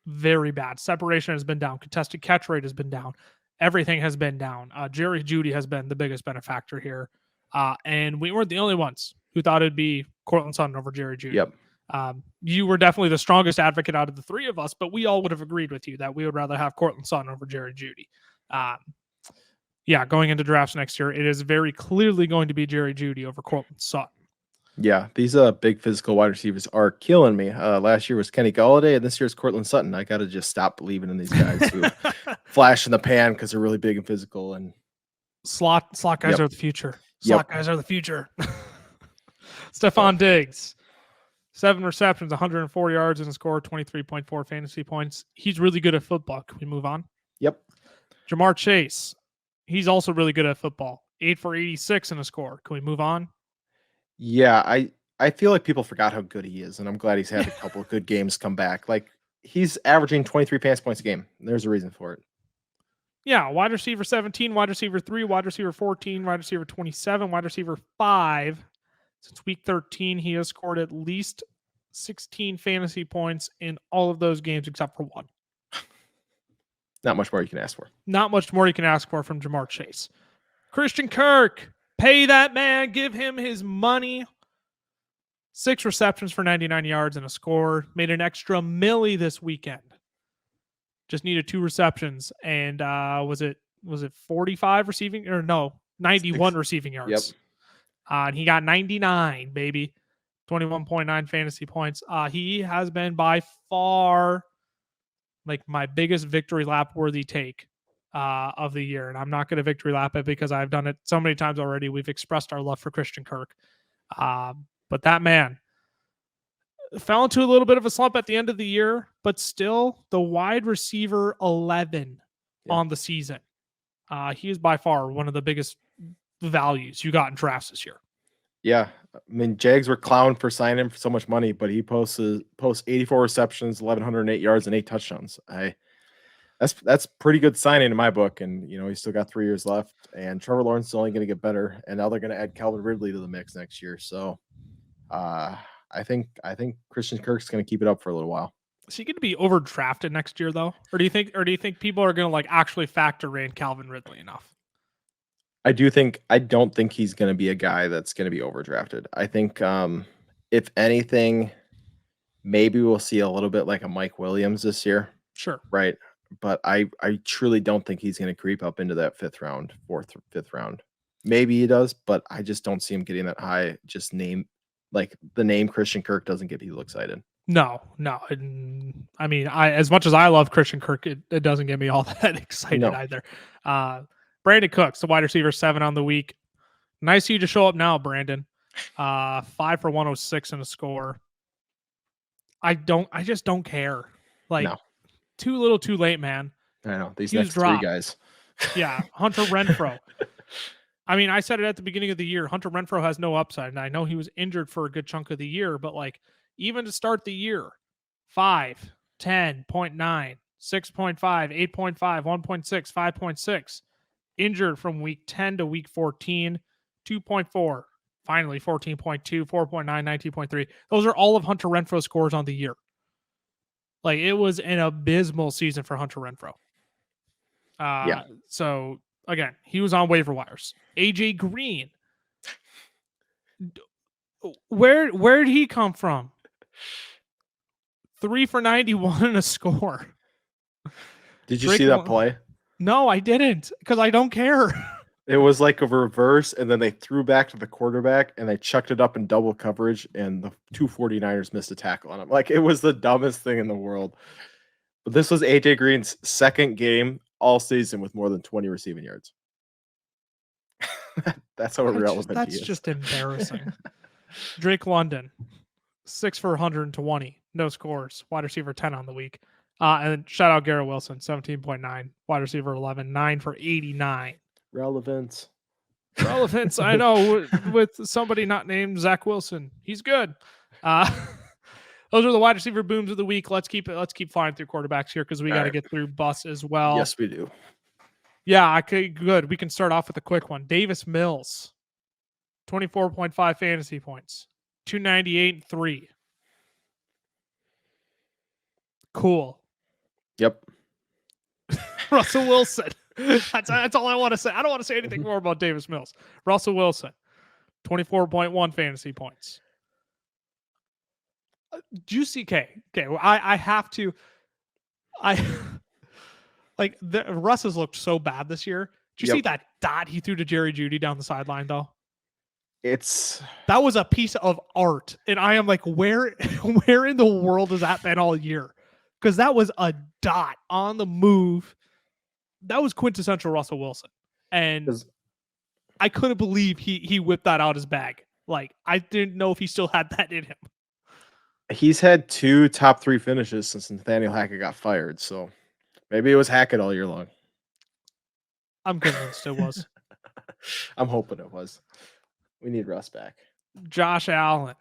very bad. Separation has been down. Contested catch rate has been down. Everything has been down. Jerry Jeudy has been the biggest benefactor here. And we weren't the only ones who thought it'd be Cortland Sutton over Jerry Jeudy. Yep. You were definitely the strongest advocate out of the three of us, but we all would have agreed with you that we would rather have Cortland Sutton over Jerry Jeudy. Going into drafts next year, it is very clearly going to be Jerry Jeudy over Cortland Sutton. Yeah, these big physical wide receivers are killing me. Last year was Kenny Galladay, and this year's Cortland Sutton. I got to just stop believing in these guys who flash in the pan because they're really big and physical. And slot guys are the future. Slot guys are the future. Stephon Diggs, 7 receptions, 104 yards, and a score, 23.4 fantasy points. He's really good at football. Can we move on? Yep. Jamar Chase, he's also really good at football. 8 for 86 and a score. Can we move on? Yeah, I feel like people forgot how good he is, and I'm glad he's had a couple of good games come back. Like, he's averaging 23 fantasy points a game. There's a reason for it. Yeah, wide receiver 17, wide receiver 3, wide receiver 14, wide receiver 27, wide receiver 5. Since week 13, he has scored at least 16 fantasy points in all of those games except for one. Not much more you can ask for. Not much more you can ask for from Jamar Chase. Christian Kirk, pay that man, give him his money. 6 receptions for 99 yards and a score. Made an extra milli this weekend. Just needed 2 receptions, and was it 45 receiving, or no, 91 receiving yards. Yep. And he got 99, baby. 21.9 fantasy points. He has been by far like my biggest victory lap worthy take of the year. And I'm not going to victory lap it because I've done it so many times already. We've expressed our love for Christian Kirk. But that man fell into a little bit of a slump at the end of the year, but still the wide receiver 11 on the season. He is by far one of the biggest values you got in drafts this year. Yeah. I mean, Jags were clowned for signing him for so much money, but he posts 84 receptions, 1,108 yards, and 8 touchdowns. That's pretty good signing in my book. And, he's still got 3 years left, and Trevor Lawrence is only going to get better. And now they're going to add Calvin Ridley to the mix next year. So I think Christian Kirk's going to keep it up for a little while. Is he going to be overdrafted next year though? Or do you think people are going to actually factor in Calvin Ridley enough? I don't think he's going to be a guy that's going to be overdrafted. I think if anything, maybe we'll see a little bit like a Mike Williams this year. Sure. Right. But I truly don't think he's going to creep up into that 5th round, 4th, 5th round. Maybe he does, but I just don't see him getting that high. Just the name Christian Kirk doesn't get people excited. No. I mean, as much as I love Christian Kirk, it doesn't get me all that excited either. Brandon Cooks, the wide receiver 7 on the week. Nice of you to show up now, Brandon. 5 for 106 and a score. I just don't care. No. Too little, too late, man. I know. These next 3 guys. Yeah. Hunter Renfrow. I mean, I said it at the beginning of the year. Hunter Renfrow has no upside, and I know he was injured for a good chunk of the year, but even to start the year, 5, 10.9, 6.5, 8.5, 1.6, 5.6. Injured from week 10 to week 14, 2.4, finally 14.2, 4.9, 19.3. Those are all of Hunter Renfrow's scores on the year. It was an abysmal season for Hunter Renfrow. So, again, he was on waiver wires. AJ Green. Where did he come from? 3 for 91 and a score. Did you see that play? No, I didn't, because I don't care. It was like a reverse, and then they threw back to the quarterback, and they chucked it up in double coverage, and the 2 49ers missed a tackle on him. It was the dumbest thing in the world. But this was AJ Green's 2nd game all season with more than 20 receiving yards. That's how irrelevant he is. That's just embarrassing. Drake London, 6 for 120, no scores, wide receiver 10 on the week. And shout out Garrett Wilson, 17.9, wide receiver 11, 9 for 89. Relevance, I know, with somebody not named Zach Wilson. He's good. Those are the wide receiver booms of the week. Let's keep flying through quarterbacks here because we got to get through Bus as well. Yes, we do. Yeah, okay, good. We can start off with a quick one. Davis Mills, 24.5 fantasy points, 298 and 3. Cool. Yep. Russell Wilson. That's all I want to say. I don't want to say anything more about Davis Mills. Russell Wilson, 24.1 fantasy points. Juicy K. Okay, well, I have to. Like Russ has looked so bad this year. Did you see that dot he threw to Jerry Jeudy down the sideline though? That was a piece of art, and I am like, where in the world has that been all year? Because that was a dot on the move. That was quintessential Russell Wilson, and I couldn't believe he whipped that out his bag. Like I didn't know if he still had that in him. He's had 2 top 3 finishes since Nathaniel Hackett got fired, so maybe it was Hackett all year long. I'm convinced it was. I'm hoping it was. We need Russ back. Josh Allen,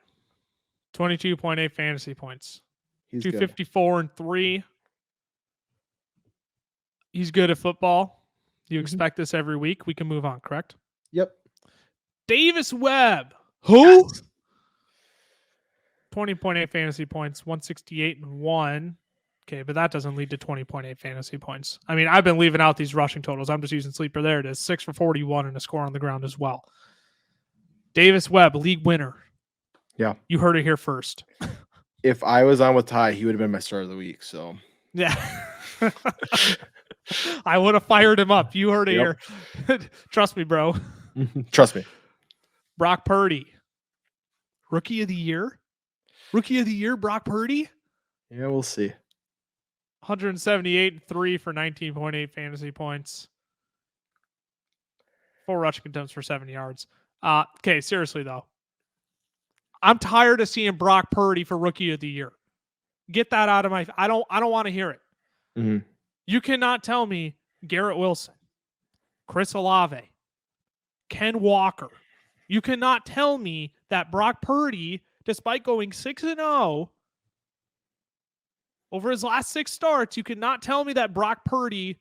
22.8 fantasy points. He's 254 and 3. He's good at football. You expect this every week. We can move on, correct? Yep. Davis Webb. Who? Yes. 20.8 fantasy points, 168 and 1. Okay, but that doesn't lead to 20.8 fantasy points. I mean, I've been leaving out these rushing totals. I'm just using Sleeper. There it is. 6 for 41 and a score on the ground as well. Davis Webb, league winner. Yeah. You heard it here first. If I was on with Ty, he would have been my start of the week. So yeah. I would have fired him up. You heard it here. Trust me, bro. Trust me. Brock Purdy. Rookie of the year? Rookie of the year, Brock Purdy? Yeah, we'll see. 178 and 3 for 19.8 fantasy points. 4 rushing attempts for 7 yards. Okay, seriously though. I'm tired of seeing Brock Purdy for rookie of the year. Get that out of my I don't want to hear it. Mm-hmm. You cannot tell me Garrett Wilson, Chris Olave, Ken Walker. You cannot tell me that Brock Purdy, despite going 6-0 over his last 6 starts, you cannot tell me that Brock Purdy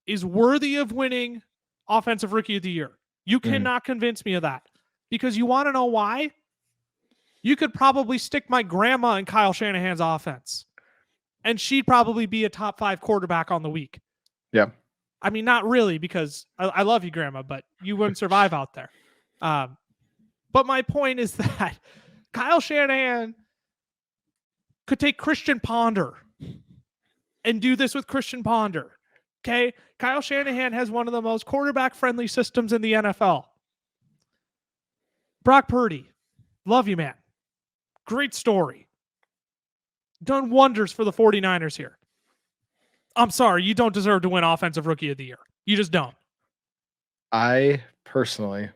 is worthy of winning Offensive Rookie of the Year. You cannot convince me of that. Because you want to know why? You could probably stick my grandma in Kyle Shanahan's offense, and she'd probably be a top 5 quarterback on the week. Yeah. I mean, not really, because I love you, Grandma, but you wouldn't survive out there. But my point is that Kyle Shanahan could take Christian Ponder and do this with Christian Ponder. Okay? Kyle Shanahan has one of the most quarterback-friendly systems in the NFL. Brock Purdy, love you, man. Great story. Done wonders for the 49ers here. I'm sorry, you don't deserve to win Offensive Rookie of the Year. You just don't. I personally,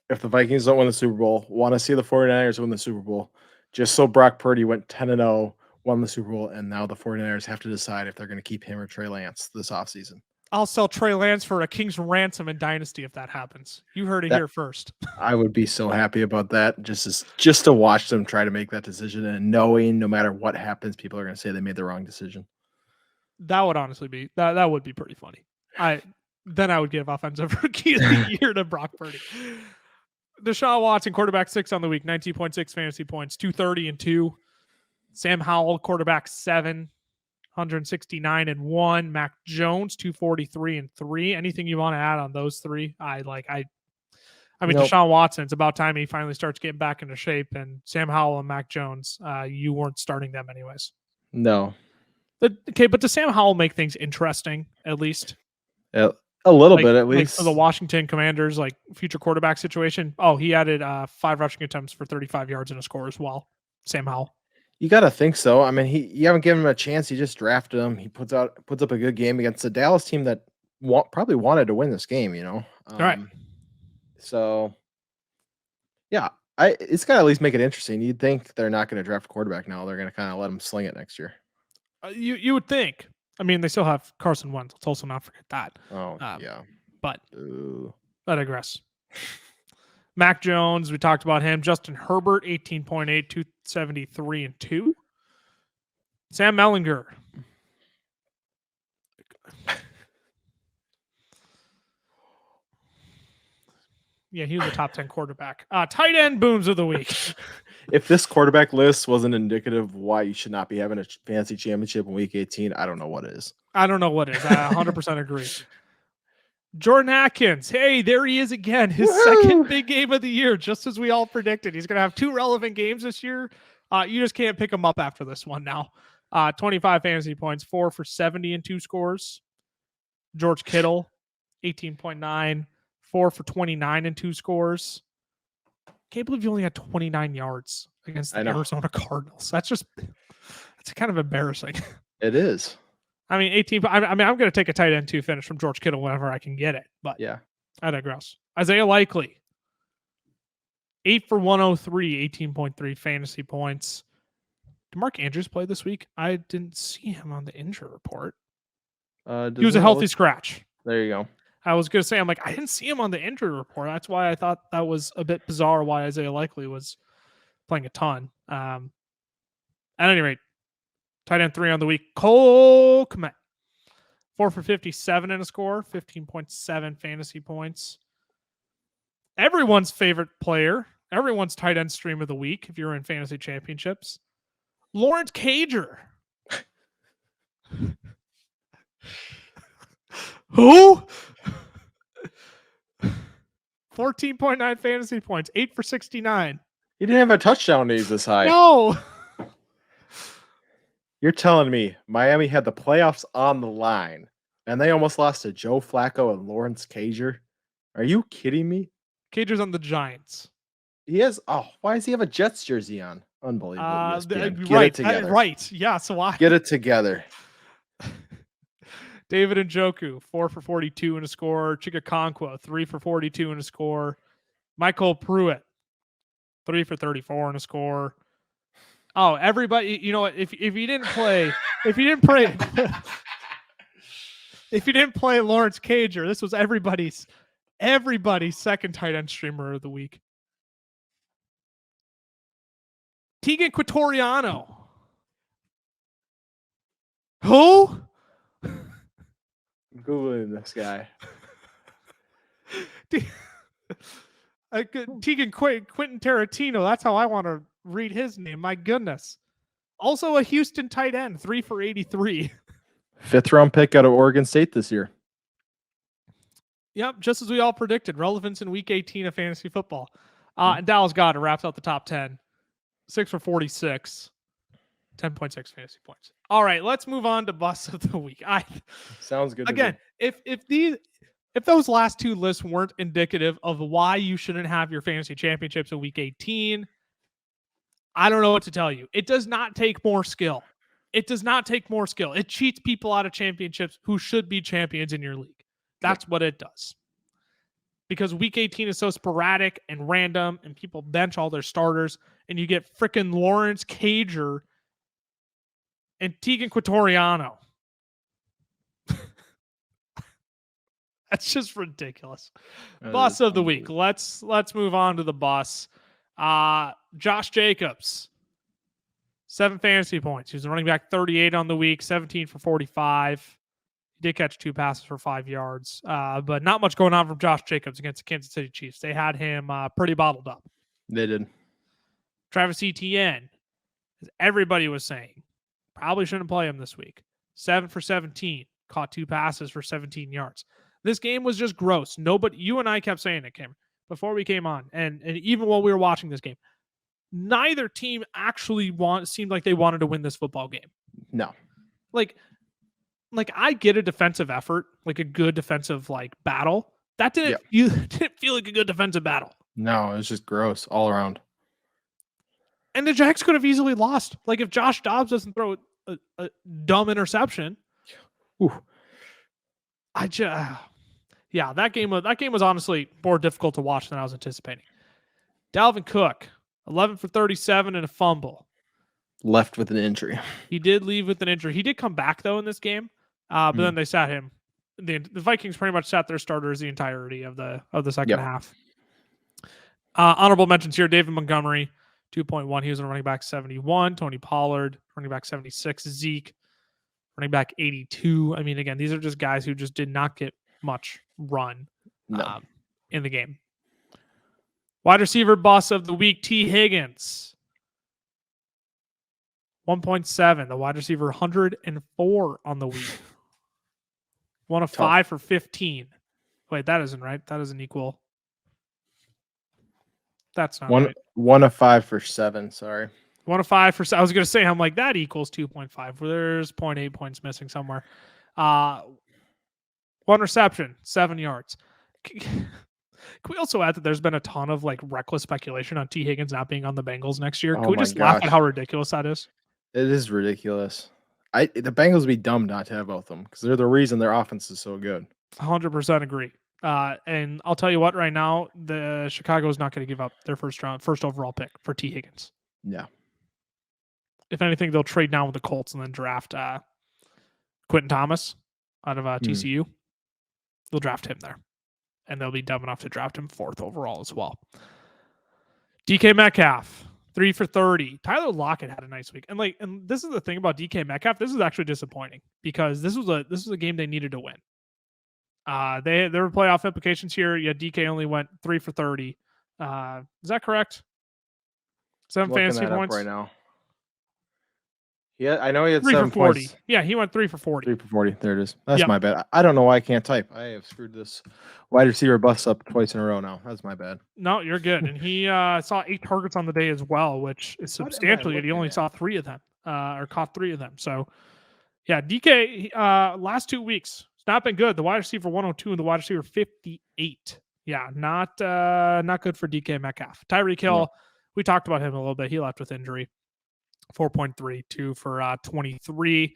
if the Vikings don't win the Super Bowl, want to see the 49ers win the Super Bowl, just so Brock Purdy went 10-0, won the Super Bowl, and now the 49ers have to decide if they're going to keep him or Trey Lance this offseason. I'll sell Trey Lance for a king's ransom in Dynasty if that happens. You heard it here first. I would be so happy about that. Just to watch them try to make that decision and knowing no matter what happens, people are going to say they made the wrong decision. That would honestly be that would be pretty funny. Then I would give Offensive Rookie of the Year to Brock Purdy. Deshaun Watson, quarterback 6 on the week, 19.6 fantasy points, 230 and 2. Sam Howell, quarterback 7. 169 and 1. Mac Jones, 243 and 3. Anything you want to add on those 3? I mean, nope. Deshaun Watson, it's about time he finally starts getting back into shape. And Sam Howell and Mac Jones, you weren't starting them anyways. No. Okay, but does Sam Howell make things interesting, at least? Yeah, a little bit, at least. For the Washington Commanders, future quarterback situation. Oh, he added 5 rushing attempts for 35 yards and a score as well. Sam Howell. You got to think so. I mean, you haven't given him a chance. You just drafted him. He puts up a good game against the Dallas team that probably wanted to win this game, you know? All right. So, yeah, it's got to at least make it interesting. You'd think they're not going to draft a quarterback now. They're going to kind of let him sling it next year. You would think. I mean, they still have Carson Wentz. Let's also not forget that. Oh, yeah. But I digress. Mac Jones, we talked about him. Justin Herbert, 18.8, 273 and 2. Sam Mellinger. Yeah, he was a top 10 quarterback. Tight end booms of the week. If this quarterback list wasn't indicative of why you should not be having a fantasy championship in week 18, I don't know what is. I 100% agree. Jordan Atkins. Hey, there he is again. His second big game of the year, just as we all predicted. He's going to have 2 relevant games this year. You just can't pick him up after this one now. 25 fantasy points, 4 for 70 and 2 scores. George Kittle, 18.9, 4 for 29 and 2 scores. Can't believe you only had 29 yards against the Arizona Cardinals. That's kind of embarrassing. It is. I mean, 18. I'm going to take a tight end 2 finish from George Kittle whenever I can get it. But yeah, I digress. Isaiah Likely, 8 for 103, 18.3 fantasy points. Did Mark Andrews play this week? I didn't see him on the injury report. He was a healthy scratch. There you go. I was going to say, I'm like, I didn't see him on the injury report. That's why I thought that was a bit bizarre why Isaiah Likely was playing a ton. At any rate, tight end 3 on the week, Cole Kmet. 4 for 57 and a score, 15.7 fantasy points. Everyone's favorite player, everyone's tight end stream of the week, if you're in fantasy championships, Lawrence Cager. Who? 14.9 fantasy points, 8 for 69. He didn't have a touchdown days this high. No. You're telling me Miami had the playoffs on the line and they almost lost to Joe Flacco and Lawrence Cager? Are you kidding me? Cager's on the Giants. He is. Oh, why does he have a Jets jersey on? Unbelievable. Get it together. Right. Yeah. So why? Get it together. David Njoku, 4 for 42 and a score. Chikakonkwo, 3 for 42 and a score. Michael Pruitt, 3 for 34 and a score. Oh, everybody, you know what? If you didn't play Lawrence Cager, this was everybody's second tight end streamer of the week. Tegan Quatoriano. Who? I'm Googling this guy. Quentin Tarantino. That's how I want to read his name. My goodness. Also a Houston tight end, 3 for 83. 5th round pick out of Oregon State this year. Yep, just as we all predicted. Relevance in week 18 of fantasy football. And Dallas Goedert wraps out the top 10. 6 for 46. 10.6 fantasy points. All right, let's move on to bust of the week. Sounds good. Again, if those last 2 lists weren't indicative of why you shouldn't have your fantasy championships in week 18, I don't know what to tell you. It does not take more skill. It cheats people out of championships who should be champions in your league. That's what it does. Because week 18 is so sporadic and random and people bench all their starters and you get freaking Lawrence Cager and Tegan Quatoriano. That's just ridiculous. Boss of the week. Let's move on to the boss. Josh Jacobs, 7 fantasy points. He was running back 38 on the week, 17 for 45. He did catch 2 passes for 5 yards, but not much going on from Josh Jacobs against the Kansas City Chiefs. They had him pretty bottled up. They did. Travis Etienne, as everybody was saying, probably shouldn't play him this week. 7 for 17, caught 2 passes for 17 yards. This game was just gross. You and I kept saying it, Cameron, before we came on, and even while we were watching this game. Neither team actually seemed like they wanted to win this football game. No. Like I get a defensive effort, like a good defensive battle. That didn't feel like a good defensive battle. No, it was just gross all around. And the Jags could have easily lost. Like if Josh Dobbs doesn't throw a dumb interception. Ooh. That game was honestly more difficult to watch than I was anticipating. Dalvin Cook, 11 for 37 and a fumble. Left with an injury. He did leave with an injury. He did come back though in this game, but then they sat him. The Vikings pretty much sat their starters the entirety of the second half. Honorable mentions here: David Montgomery, 2.1. He was a running back 71. Tony Pollard, running back 76. Zeke, running back 82. I mean, again, these are just guys who just did not get much run in the game. Wide receiver boss of the week, T. Higgins. 1.7. The wide receiver, 104 on the week. 1 of 5 for 15. Wait, that isn't right. That isn't equal. That's not One right. 1 of 5 for 7. Sorry. 1 of 5 for. I was going to say, I'm like, that equals 2.5. There's 0.8 points missing somewhere. 1 reception, 7 yards. Can we also add that there's been a ton of like reckless speculation on T. Higgins not being on the Bengals next year? Can Oh we my just laugh at gosh. how ridiculous that is? It is ridiculous. The Bengals would be dumb not to have both of them because they're the reason their offense is so good. 100% agree. And I'll tell you what, right now, the Chicago is not going to give up their first overall pick for T. Higgins. Yeah. If anything, they'll trade down with the Colts and then draft Quentin Thomas out of TCU. They'll draft him there. And they'll be dumb enough to draft him 4th overall as well. DK Metcalf, 3 for 30. Tyler Lockett had a nice week. And this is the thing about DK Metcalf. This is actually disappointing because this was a game they needed to win. There were playoff implications here. Yeah, DK only went 3 for 30. Is that correct? 7 fantasy points right now. Yeah, I know he had 3 7 for 40. points. Yeah, he went 3 for 40. 3 for 40. There it is. That's my bad. I don't know why I can't type. I have screwed this wide receiver bus up twice in a row now. That's my bad. No, you're good. And he saw 8 targets on the day as well, which is substantial. Yet he only saw 3 of them, or caught 3 of them. So, yeah, DK last 2 weeks it's not been good. The wide receiver 102 and the wide receiver 58. Yeah, not good for DK Metcalf. Tyreek Hill, we talked about him a little bit. He left with injury. 4.32 for 23.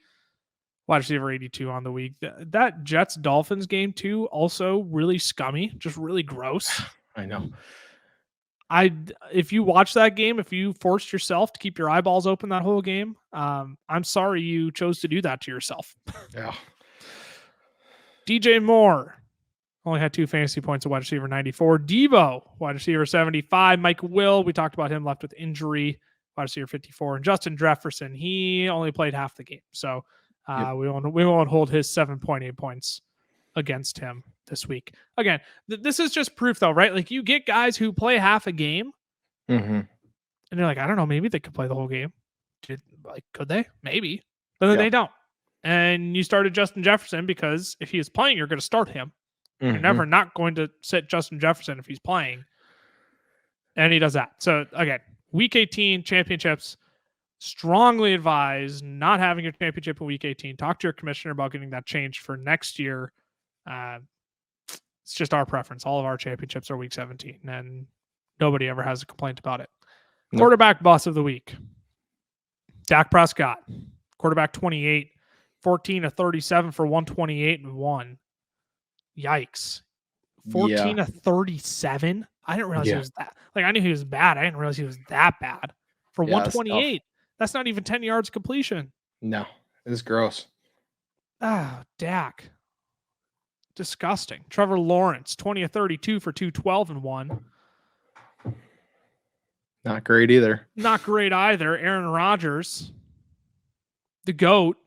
Wide receiver 82 on the week. That Jets Dolphins game too, also really scummy, just really gross. I know. If you watch that game, if you forced yourself to keep your eyeballs open that whole game, I'm sorry you chose to do that to yourself. Yeah. DJ Moore only had 2 fantasy points at wide receiver 94. Devo, wide receiver 75. Mike Will, we talked about him, left with injury, wide receiver 54. And Justin Jefferson, he only played half the game. So we won't hold his 7.8 points against him this week. Again, this is just proof though, right? Like you get guys who play half a game and you're like, I don't know, maybe they could play the whole game. Could they? Maybe. But then they don't. And you started Justin Jefferson because if he is playing, you're going to start him. You're never not going to sit Justin Jefferson if he's playing. And he does that. So again, week 18 championships, strongly advise not having your championship in week 18. Talk to your commissioner about getting that changed for next year. It's just our preference. All of our championships are week 17 and nobody ever has a complaint about it. Nope. Quarterback boss of the week. Dak Prescott, quarterback 28, 14 of 37 for 128 and 1. Yikes. 14 of 37. I didn't realize he was that. Like I knew he was bad. I didn't realize he was that bad. For 128. That's not even 10 yards completion. No, it's gross. Dak. Disgusting. Trevor Lawrence, 20 of 32 for 212 and 1. Not great either. Not great either. Aaron Rodgers, the GOAT.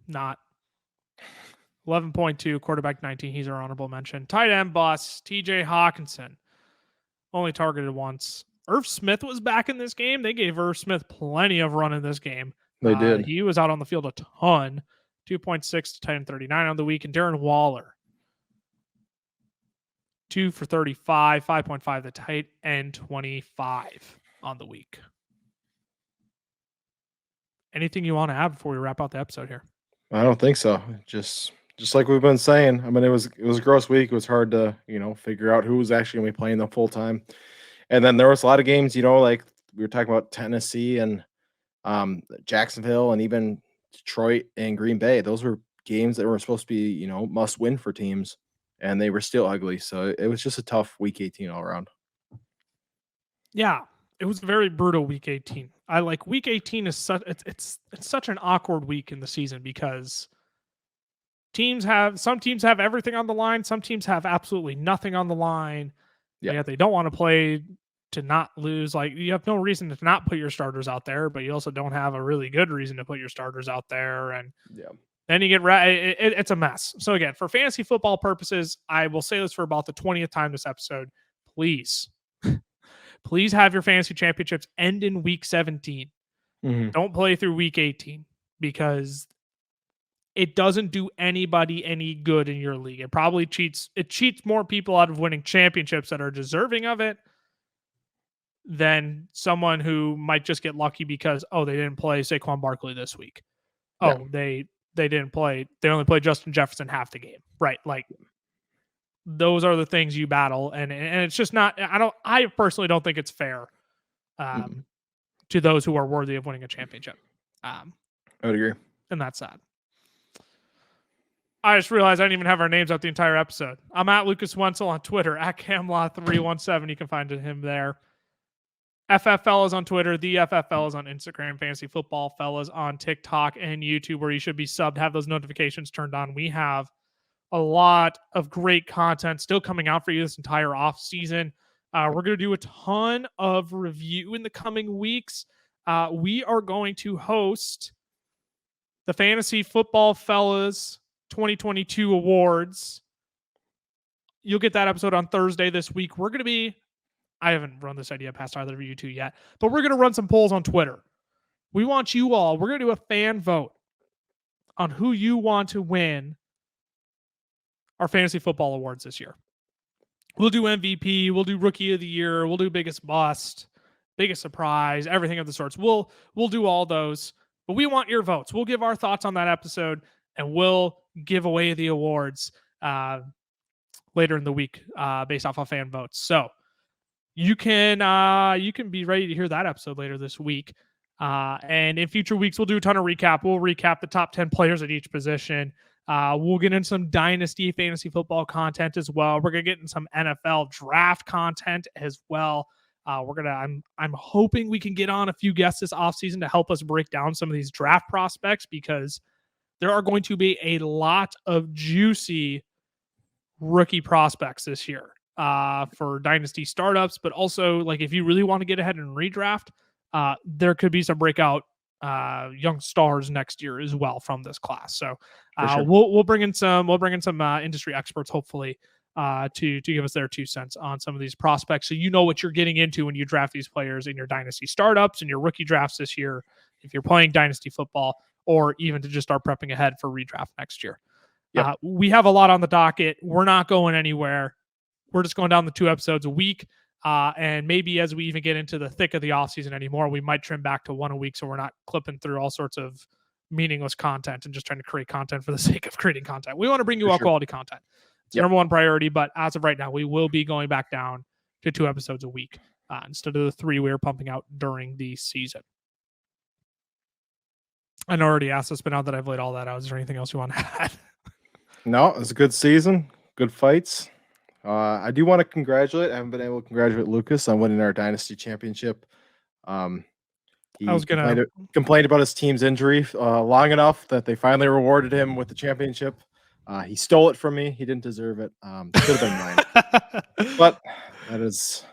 Not. 11.2, quarterback 19. He's our honorable mention. Tight end boss, TJ Hawkinson. Only targeted once. Irv Smith was back in this game. They gave Irv Smith plenty of run in this game. They did. He was out on the field a ton. 2.6 to tight end 39 on the week. And Darren Waller, 2 for 35, 5.5 the tight end 25 on the week. Anything you want to add before we wrap out the episode here? I don't think so. Just like we've been saying. I mean, it was a gross week. It was hard to, figure out who was actually going to be playing the full time. And then there was a lot of games, like we were talking about Tennessee and Jacksonville and even Detroit and Green Bay. Those were games that were supposed to be, must win for teams, and they were still ugly. So it was just a tough week 18 all around. Yeah, it was a very brutal week 18. I like week 18 is it's such an awkward week in the season because some teams have everything on the line. Some teams have absolutely nothing on the line. Yeah. Yet they don't want to play to not lose. Like you have no reason to not put your starters out there, but you also don't have a really good reason to put your starters out there. And then you get it's a mess. So again, for fantasy football purposes, I will say this for about the 20th time this episode. Please have your fantasy championships end in week 17. Don't play through week 18 because it doesn't do anybody any good in your league. It probably cheats more people out of winning championships that are deserving of it than someone who might just get lucky because, they didn't play Saquon Barkley this week. They didn't play. They only played Justin Jefferson half the game. Right. Like, those are the things you battle. And it's just not, I personally don't think it's fair to those who are worthy of winning a championship. I would agree. And that's sad. I just realized I didn't even have our names out the entire episode. I'm at Lucas Wenzel on Twitter, at Camlaw317. You can find him there. FF Fellas on Twitter, the FF Fellas on Instagram, Fantasy Football Fellas on TikTok and YouTube, where you should be subbed, have those notifications turned on. We have a lot of great content still coming out for you this entire off season. We're going to do a ton of review in the coming weeks. We are going to host the Fantasy Football Fellas 2022 awards. You'll get that episode on Thursday this week. We're going to be, I haven't run this idea past either of you two yet, but we're going to run some polls on Twitter. We want you all, we're going to do a fan vote on who you want to win our fantasy football awards this year. We'll do MVP, we'll do Rookie of the Year, we'll do Biggest Bust, Biggest Surprise, everything of the sorts. We'll do all those, but we want your votes. We'll give our thoughts on that episode, and we'll give away the awards later in the week based off of fan votes. So you can be ready to hear that episode later this week. And in future weeks, we'll do a ton of recap. We'll recap the top 10 players at each position. We'll get into some dynasty fantasy football content as well. We're going to get in some NFL draft content as well. I'm hoping we can get on a few guests this offseason to help us break down some of these draft prospects, because there are going to be a lot of juicy rookie prospects this year for dynasty startups, but also, like, if you really want to get ahead and redraft, there could be some breakout young stars next year as well from this class. So sure. we'll bring in some industry experts, hopefully, to give us their 2 cents on some of these prospects, so you know what you're getting into when you draft these players in your dynasty startups and your rookie drafts this year, if you're playing dynasty football, or even to just start prepping ahead for redraft next year. Yep. We have a lot on the docket. We're not going anywhere. We're just going down the 2 episodes a week. And maybe as we even get into the thick of the offseason anymore, we might trim back to 1 a week, so we're not clipping through all sorts of meaningless content and just trying to create content for the sake of creating content. We want to bring you all quality content. It's number one priority, but as of right now, we will be going back down to 2 episodes a week instead of the 3 we were pumping out during the season. I know I already asked this, but now that I've laid all that out, is there anything else you want to add? No, it was a good season, good fights. I do want to congratulate. I haven't been able to congratulate Lucas on winning our dynasty championship. He complained about his team's injury long enough that they finally rewarded him with the championship. He stole it from me. He didn't deserve it. Should have been mine. But that is,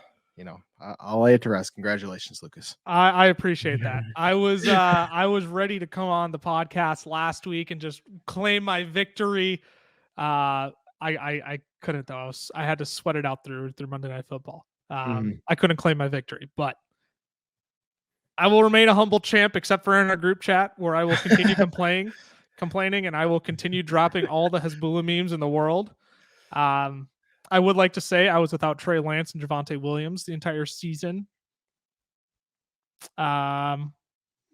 I'll lay it to rest. Congratulations, Lucas. I appreciate that. I was ready to come on the podcast last week and just claim my victory. I couldn't, though. I had to sweat it out through Monday Night Football. I couldn't claim my victory, but I will remain a humble champ, except for in our group chat, where I will continue complaining, and I will continue dropping all the Hezbollah memes in the world. I would like to say I was without Trey Lance and Javonte Williams the entire season. A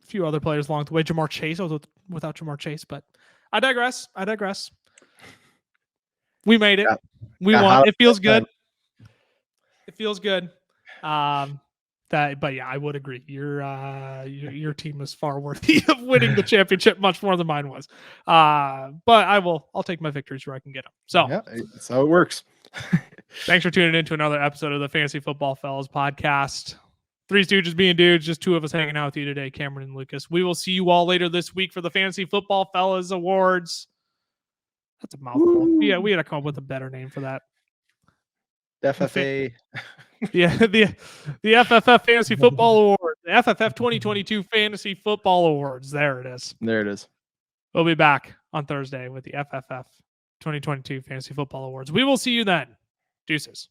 few other players along the way. Jamar Chase, I was without Jamar Chase, but I digress. We made it. We won. It feels good. It feels good. But yeah, I would agree. Your team is far worthy of winning the championship, much more than mine was. But I'll take my victories where I can get them. So yeah, that's how it works. Thanks for tuning in to another episode of the Fantasy Football Fellas podcast. 3 Stooges being dudes, just 2 of us hanging out with you today, Cameron and Lucas. We will see you all later this week for the Fantasy Football Fellas Awards. That's a mouthful. Woo. Yeah, we had to come up with a better name for that. FFA. Yeah, the FFF Fantasy Football Awards. The FFF 2022 Fantasy Football Awards. There it is. There it is. We'll be back on Thursday with the FFF 2022 Fantasy Football Awards. We will see you then. Deuces.